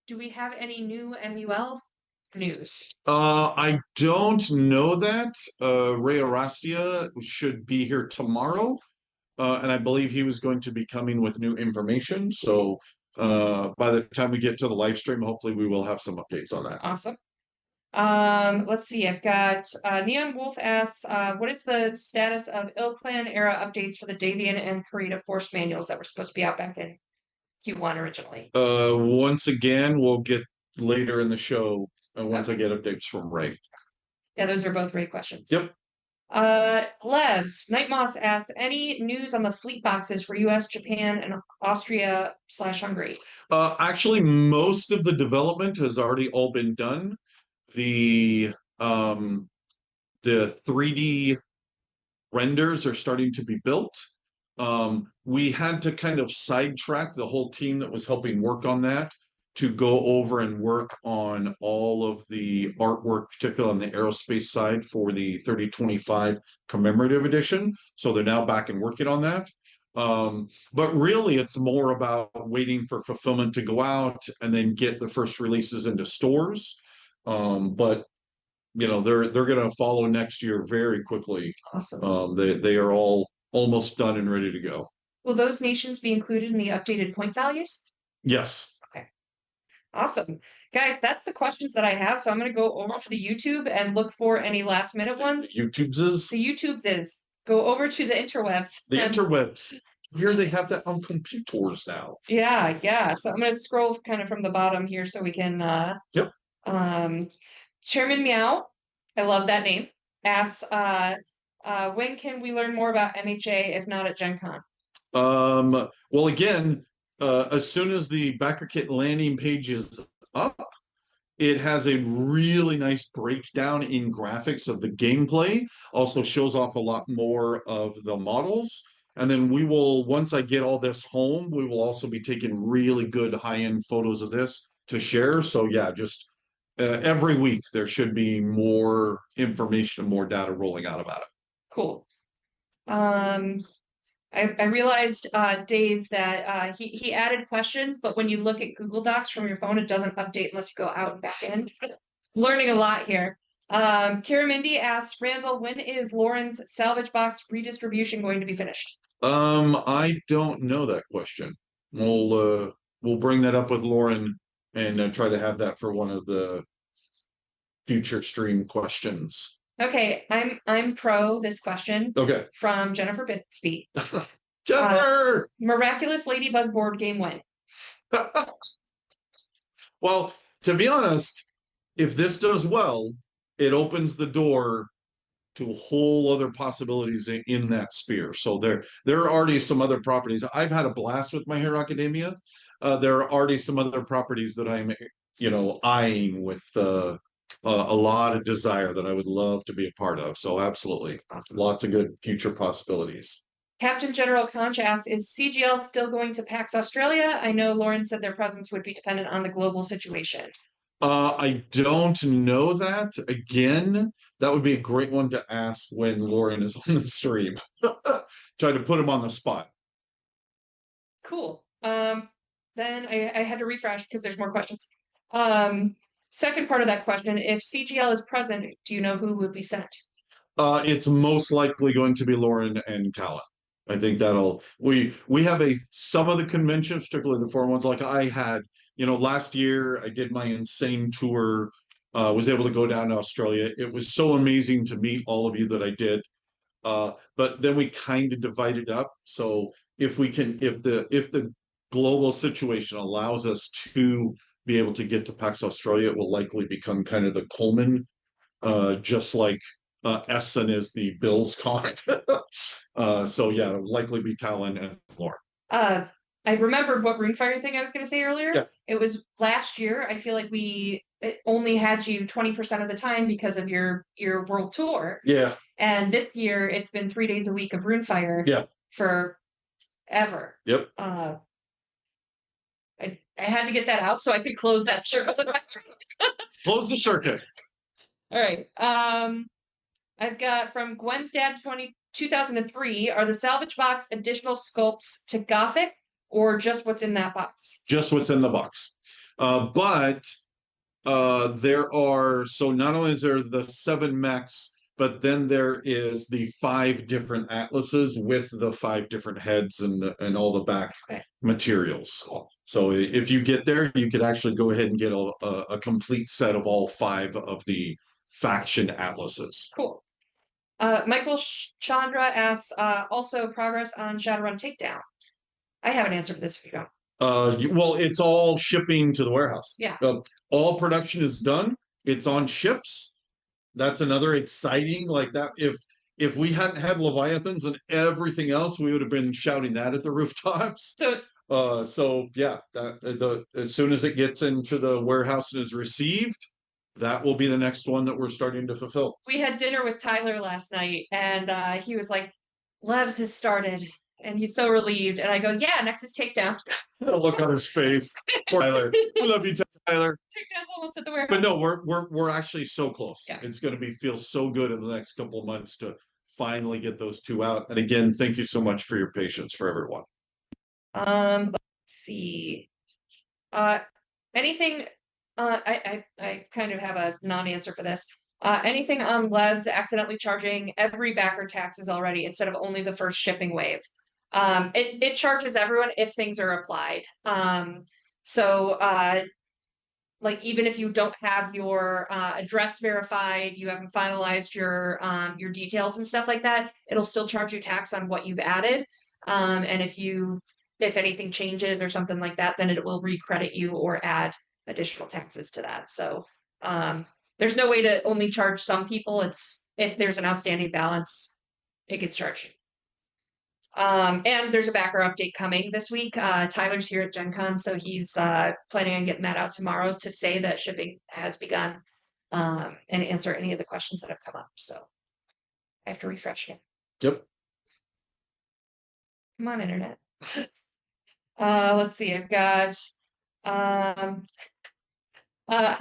A: Do we have any new MUL news?
B: I don't know that. Ray Arastia should be here tomorrow. And I believe he was going to be coming with new information. So by the time we get to the live stream, hopefully we will have some updates on that.
A: Awesome. Let's see. I've got Neon Wolf asks, what is the status of Clan era updates for the Davian and Karita Force manuals that were supposed to be out back in Q1 originally?
B: Once again, we'll get later in the show once I get updates from Ray.
A: Yeah, those are both great questions.
B: Yep.
A: Levs, Night Moss asked, any news on the fleet boxes for US, Japan, and Austria/Hungary?
B: Actually, most of the development has already all been done. The 3D renders are starting to be built. We had to kind of sidetrack the whole team that was helping work on that to go over and work on all of the artwork, particularly on the aerospace side for the 3025 commemorative edition. So they're now back and working on that. But really it's more about waiting for fulfillment to go out and then get the first releases into stores. But they're going to follow next year very quickly.
A: Awesome.
B: They are all almost done and ready to go.
A: Will those nations be included in the updated point values?
B: Yes.
A: Okay. Awesome. Guys, that's the questions that I have. So I'm going to go over to the YouTube and look for any last minute ones.
B: YouTube's
A: is. Go over to the interwebs.
B: The interwebs. Here they have that on computers now.
A: Yeah. So I'm going to scroll kind of from the bottom here so we can.
B: Yep.
A: Chairman Meow, I love that name, asks, when can we learn more about MHA if not at Gencon?
B: Well, again, as soon as the BackerKit landing page is up, it has a really nice breakdown in graphics of the gameplay. Also shows off a lot more of the models. And then we will, once I get all this home, we will also be taking really good high-end photos of this to share. So yeah, just every week there should be more information and more data rolling out about it.
A: Cool. I realized, Dave, that he added questions, but when you look at Google Docs from your phone, it doesn't update unless you go out and back in. Learning a lot here. Kira Mindy asks, Randall, when is Lauren's salvage box redistribution going to be finished?
B: I don't know that question. We'll bring that up with Lauren and try to have that for one of the future stream questions.
A: Okay, I'm pro this question.
B: Okay.
A: From Jennifer Bixby.
B: Jennifer!
A: Miraculous Ladybug board game win.
B: Well, to be honest, if this does well, it opens the door to whole other possibilities in that sphere. So there are already some other properties. I've had a blast with My Hero Academia. There are already some other properties that I'm, eyeing with a lot of desire that I would love to be a part of. So absolutely, awesome. Lots of good future possibilities.
A: Captain General Conch asks, is CGL still going to PAX Australia? I know Lauren said their presence would be dependent on the global situation.
B: I don't know that. Again, that would be a great one to ask when Lauren is on the stream. Try to put him on the spot.
A: Cool. Then I had to refresh because there's more questions. Second part of that question, if CGL is present, do you know who would be sent?
B: It's most likely going to be Lauren and Talon. I think we have some of the conventions, particularly the foreign ones, like I had, last year I did my insane tour, was able to go down to Australia. It was so amazing to meet all of you that I did. But then we kind of divided up. So if the global situation allows us to be able to get to PAX Australia, it will likely become kind of the Coleman, just like Essen is the Bills con. So yeah, it'll likely be Talon and Lauren.
A: I remembered what Runefire thing I was going to say earlier.
B: Yeah.
A: It was last year. I feel like we only had you 20% of the time because of your world tour.
B: Yeah.
A: And this year it's been 3 days a week of Runefire.
B: Yeah.
A: Forever.
B: Yep.
A: I had to get that out so I could close that circle.
B: Close the circuit.
A: All right. I've got from Gwen's dad 2003. Are the salvage box additional sculpts to Gothic or just what's in that box?
B: Just what's in the box. But there are, so not only is there the 7 mechs, but then there is the 5 different atlases with the 5 different heads and all the back materials. Cool. So if you get there, you could actually go ahead and get a complete set of all 5 of the faction atlases.
A: Cool. Michael Chandra asks, also progress on Shadowrun Takedown. I have an answer for this if you don't.
B: Well, it's all shipping to the warehouse.
A: Yeah.
B: All production is done. It's on ships. That's another exciting like that. If we hadn't had Leviathans and everything else, we would have been shouting that at the rooftops.
A: So
B: So yeah, as soon as it gets into the warehouse and is received, that will be the next one that we're starting to fulfill.
A: we had dinner with Tyler last night, and he was like, "Levs has started," and he's so relieved. And I go, "Yeah, next is Takedown."
B: The look on his face. Poor Tyler. We love you, Tyler.
A: Takedown's almost at the warehouse.
B: But no, we're actually so close.
A: Yeah.
B: It's going to feel so good in the next couple of months to finally get those two out. And again, thank you so much for your patience for everyone.
A: Let's see. Anything? I kind of have a non-answer for this. Anything on Levs accidentally charging every backer taxes already instead of only the first shipping wave? It charges everyone if things are applied. So like even if you don't have your address verified, you haven't finalized your details and stuff like that, it'll still charge you tax on what you've added. And if anything changes or something like that, then it will recredit you or add additional taxes to that. So there's no way to only charge some people. It's if there's an outstanding balance, it gets charged. And there's a backer update coming this week. Tyler's here at Gencon, so he's planning on getting that out tomorrow to say that shipping has begun and answer any of the questions that have come up. So I have to refresh it.
B: Yep.
A: Come on, internet. Let's see. I've got how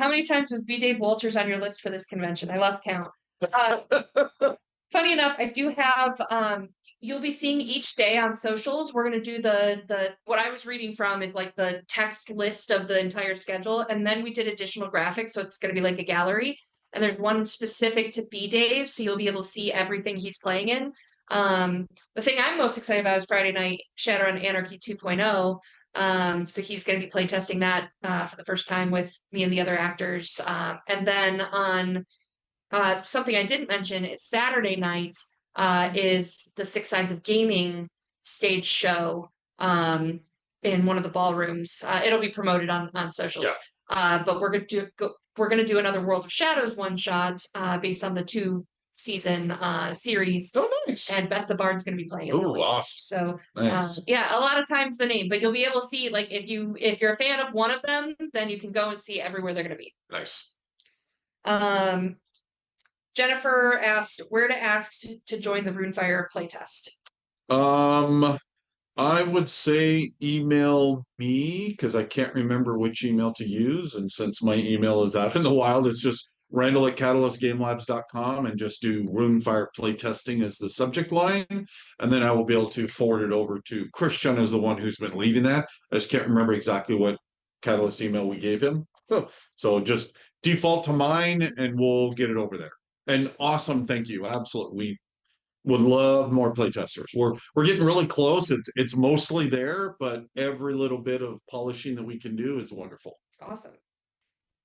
A: many times was B. Dave Walters on your list for this convention? I lost count. Funny enough, I do have you'll be seeing each day on socials. We're going to do the what I was reading from is like the text list of the entire schedule, and then we did additional graphics, so it's going to be like a gallery, and there's one specific to B. Dave, so you'll be able to see everything he's playing in. The thing I'm most excited about is Friday night Shadowrun Anarchy 2.0. So he's going to be play testing that for the first time with me and the other actors, and then on something I didn't mention is Saturday nights is the Six Signs of Gaming stage show in one of the ballrooms. It'll be promoted on socials. Yeah. But we're gonna do another World of Shadows one shot based on the 2-season series.
B: Oh, nice.
A: And Beth the Bard's gonna be playing.
B: Oh, awesome.
A: So
B: nice.
A: yeah, a lot of times the name, but you'll be able to see like if you're a fan of one of them, then you can go and see everywhere they're gonna be.
B: Nice.
A: Jennifer asked where to ask to join the Runefire playtest.
B: I would say email me because I can't remember which email to use. And since my email is out in the wild, it's just Randall@catalystgamelabs.com and just do Runefire playtesting as the subject line. And then I will be able to forward it over to Christian as the one who's been leading that. I just can't remember exactly what Catalyst email we gave him. So just default to mine and we'll get it over there. And awesome, thank you. Absolutely. We would love more playtesters. We're getting really close. It's mostly there, but every little bit of polishing that we can do is wonderful.
A: Awesome.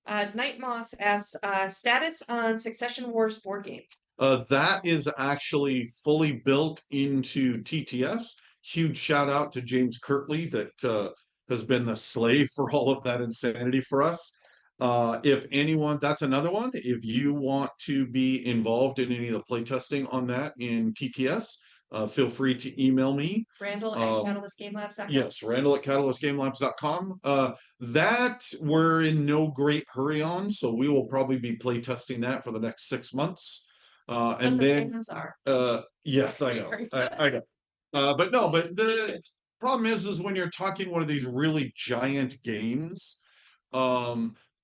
A: Night Moss asks status on Succession Wars board game.
B: That is actually fully built into TTS. Huge shout out to James Kirtley that has been the slave for all of that insanity for us. If anyone, that's another one. If you want to be involved in any of the playtesting on that in TTS, feel free to email me.
A: Randall@catalystgamelabs.com.
B: Yes, Randall@catalystgamelabs.com. That we're in no great hurry on, so we will probably be playtesting that for the next 6 months. And then, yes, I know, I know. But the problem is when you're talking one of these really giant games,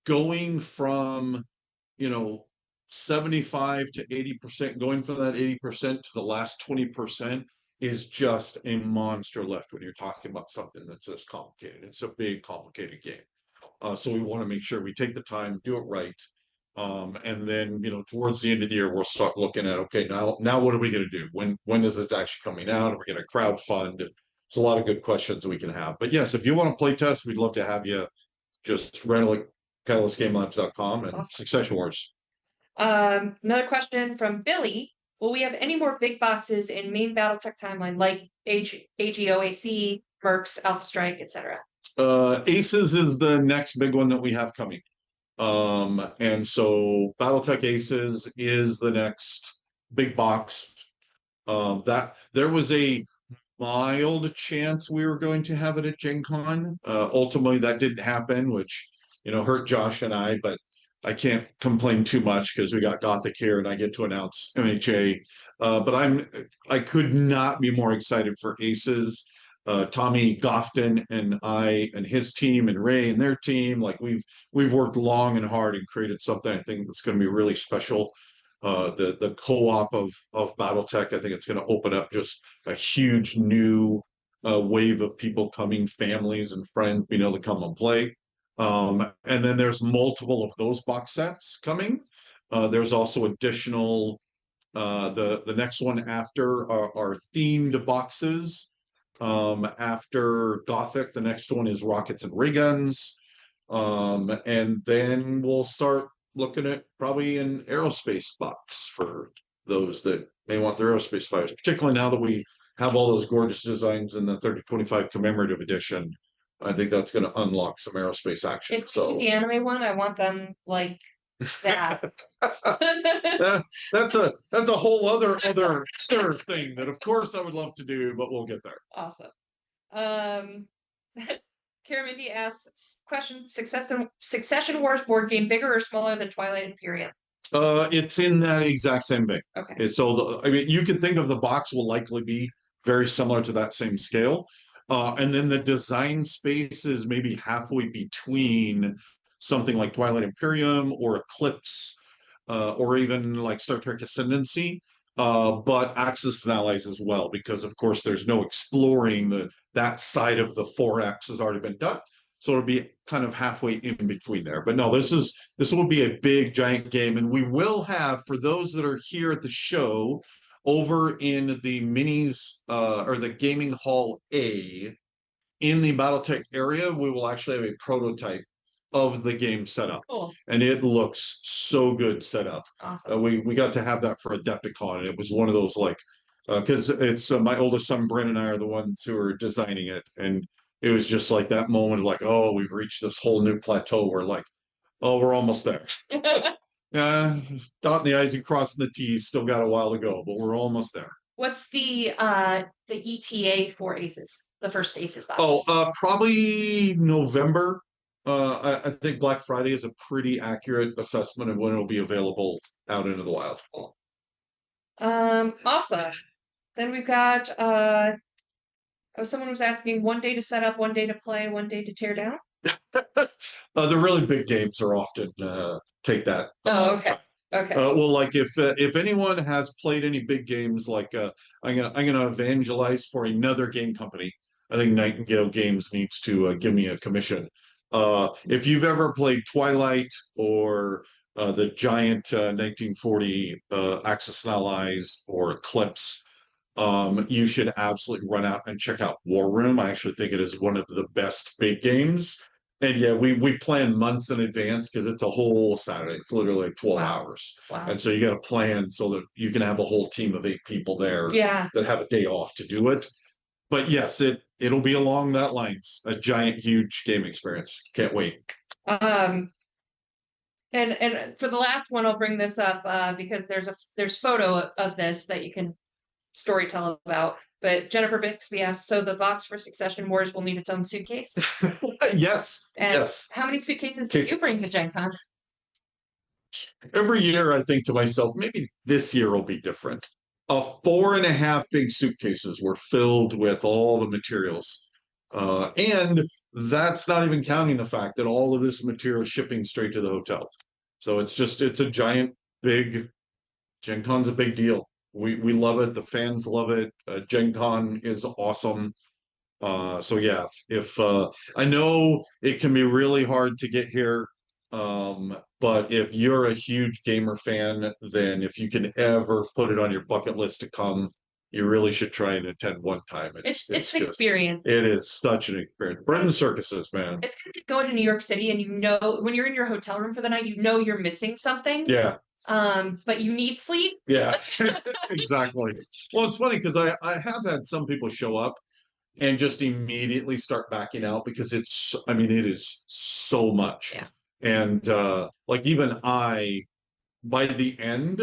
B: going from 75 to 80%, going from that 80% to the last 20% is just a monster lift when you're talking about something that's this complicated. It's a big complicated game, so we want to make sure we take the time, do it right, and then towards the end of the year we'll start looking at, okay, now what are we going to do, when is it actually coming out, are we going to crowdfund? It's a lot of good questions we can have. But yes, if you want to play test, we'd love to have you. Just Randall@catalystgamelabs.com and awesome. Succession Wars.
A: Another question from Billy. Will we have any more big boxes in main Battletech timeline like AGOAC, Mercs, Alpha Strike, etc.?
B: Aces is the next big one that we have coming. And so BattleTech Aces is the next big box. That there was a mild chance we were going to have it at Gen Con. Ultimately, that didn't happen, which, hurt Josh and I, but I can't complain too much because we got Gothic here and I get to announce MHA. But I could not be more excited for Aces. Tommy Gofton and I and his team and Ray and their team, like we've worked long and hard and created something I think that's going to be really special. The co-op of BattleTech, I think it's going to open up just a huge new wave of people coming, families and friends being able to come and play. And then there's multiple of those box sets coming. There's also additional the next one after are themed boxes. After Gothic, the next one is Rockets and Ray Guns. And then we'll start looking at probably an aerospace box for those that may want their aerospace fighters, particularly now that we have all those gorgeous designs in the 3025 commemorative edition. I think that's going to unlock some aerospace action.
A: If the anime one, I want them like that.
B: That's a whole other thing that of course I would love to do, but we'll get there.
A: Awesome. Karen Mindy asks, question, Succession Wars board game bigger or smaller than Twilight Imperium?
B: It's in that exact same vein.
A: Okay.
B: So I mean, you can think of the box will likely be very similar to that same scale. And then the design space is maybe halfway between something like Twilight Imperium or Eclipse, or even like Star Trek Ascendancy, but Axis and Allies as well, because of course there's no exploring that side of the 4X has already been done. So it'll be kind of halfway in between there. But no, this will be a big giant game. And we will have, for those that are here at the show, over in the minis or the gaming hall A in the BattleTech area, we will actually have a prototype of the game set up.
A: Cool.
B: And it looks so good set up.
A: Awesome.
B: We got to have that for Adepticon, and it was one of those like because it's my oldest son Brent and I are the ones who are designing it, and it was just like that moment of like, oh, we've reached this whole new plateau. We're like, oh, we're almost there. Dotting the I's and crossing the T's, still got a while to go, but we're almost there.
A: What's the ETA for Aces? The first Aces box?
B: Oh, probably November. I think Black Friday is a pretty accurate assessment of when it'll be available out into the wild.
A: Awesome. Then we've got someone was asking 1 day to set up, 1 day to play, 1 day to tear down.
B: The really big games are often take that.
A: Oh, okay. Okay.
B: Well, like if anyone has played any big games, like I'm gonna evangelize for another game company. I think Nightingale Games needs to give me a commission. If you've ever played Twilight or the giant 1940 Axis and Allies or Eclipse, you should absolutely run out and check out War Room. I actually think it is one of the best big games. And yeah, we plan months in advance because it's a whole Saturday. It's literally like 12 hours.
A: Wow.
B: And so you got to plan so that you can have a whole team of 8 people there that have a day off to do it. But yes, it'll be along that lines. A giant, huge game experience. Can't wait.
A: And for the last one, I'll bring this up because there's photo of this that you can story tell about. But Jennifer Bixby asked, so the box for Succession Wars will need its own suitcase?
B: Yes.
A: And
B: yes.
A: How many suitcases do you bring to Gen Con?
B: Every year I think to myself, maybe this year will be different. 4.5 big suitcases were filled with all the materials. And that's not even counting the fact that all of this material is shipping straight to the hotel. So it's a giant, big, Gen Con's a big deal. We love it. The fans love it. Gen Con is awesome. So yeah, if I know it can be really hard to get here, but if you're a huge gamer fan, then if you can ever put it on your bucket list to come, you really should try and attend one time.
A: It's an experience.
B: It is such an experience. Bread and circuses, man.
A: It's good to go to New York City and when you're in your hotel room for the night, you're missing something.
B: Yeah.
A: But you need sleep.
B: Yeah, exactly. Well, it's funny because I have had some people show up and just immediately start backing out because it is so much.
A: Yeah.
B: And like even by the end,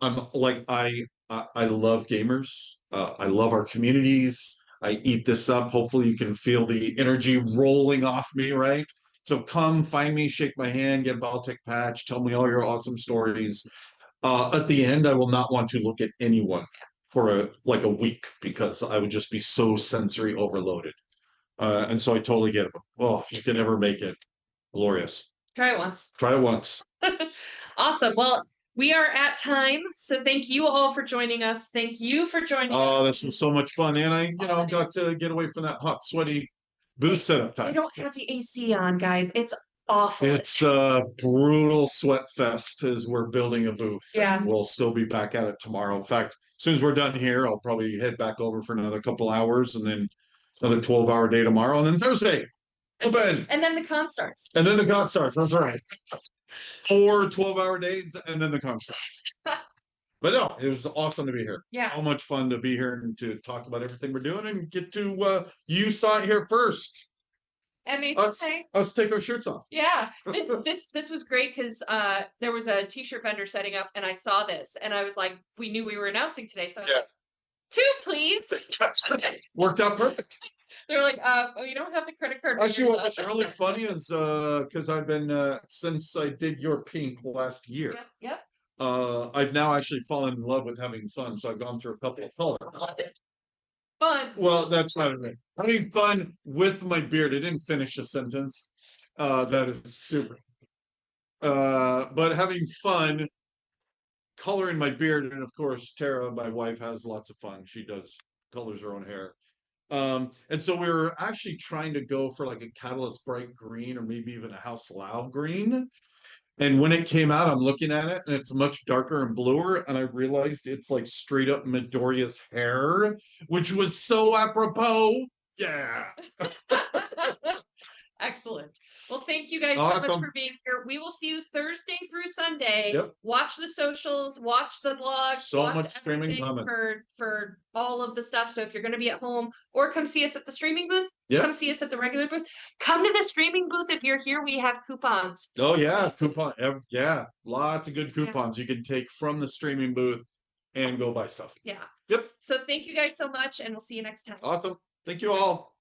B: I'm like I love gamers. I love our communities. I eat this up. Hopefully you can feel the energy rolling off me, right? So come find me, shake my hand, get a Baltic patch, tell me all your awesome stories. At the end, I will not want to look at anyone for a week because I would just be so sensory overloaded. And so I totally get it. Oh, if you can ever make it, glorious.
A: Try it once.
B: Try it once.
A: Awesome. Well, we are at time, so thank you all for joining us. Thank you for joining us.
B: Oh, this was so much fun. And I, got to get away from that hot, sweaty booth setup
A: They
B: time.
A: don't have the AC on, guys. It's awful.
B: It's a brutal sweat fest as we're building a booth.
A: Yeah.
B: And we'll still be back at it tomorrow. In fact, as soon as we're done here, I'll probably head back over for another couple hours and then another 12-hour day tomorrow. And then Thursday, open.
A: And then the con starts.
B: And then the con starts. That's right. 4 12-hour days and then the con starts. But no, it was awesome to be here.
A: Yeah.
B: So much fun to be here and to talk about everything we're doing and get to you saw it here first. Us take our shirts off.
A: Yeah. This was great because there was a t-shirt vendor setting up and I saw this and I was like, we knew we were announcing today. So I was like, 2, please.
B: Worked out perfect.
A: They're like, you don't have the credit card.
B: Actually, what was really funny is because I've been since I did your pink last year.
A: Yep.
B: I've now actually fallen in love with having fun. So I've gone through a couple of colors.
A: Fun.
B: Well, that's not it. Having fun with my beard. I didn't finish the sentence. That is super. But having fun coloring my beard, and of course, Tara, my wife, has lots of fun. She colors her own hair. And so we were actually trying to go for like a Catalyst bright green or maybe even a House Loud green. And when it came out, I'm looking at it and it's much darker and bluer. And I realized it's like straight up Midoriya's hair, which was so apropos. Yeah.
A: Excellent. Well, thank you guys so much for being here. We will see you Thursday through Sunday.
B: Yep.
A: Watch the socials, watch the blog.
B: So much streaming
A: for all of the stuff. So if you're going to be at home or come see us at the streaming booth, come see us at the regular booth. Come to the streaming booth if you're here. We have coupons.
B: Oh yeah, yeah, lots of good coupons you can take from the streaming booth and go buy stuff.
A: Yeah.
B: Yep.
A: So thank you guys so much, and we'll see you next time.
B: Awesome. Thank you all.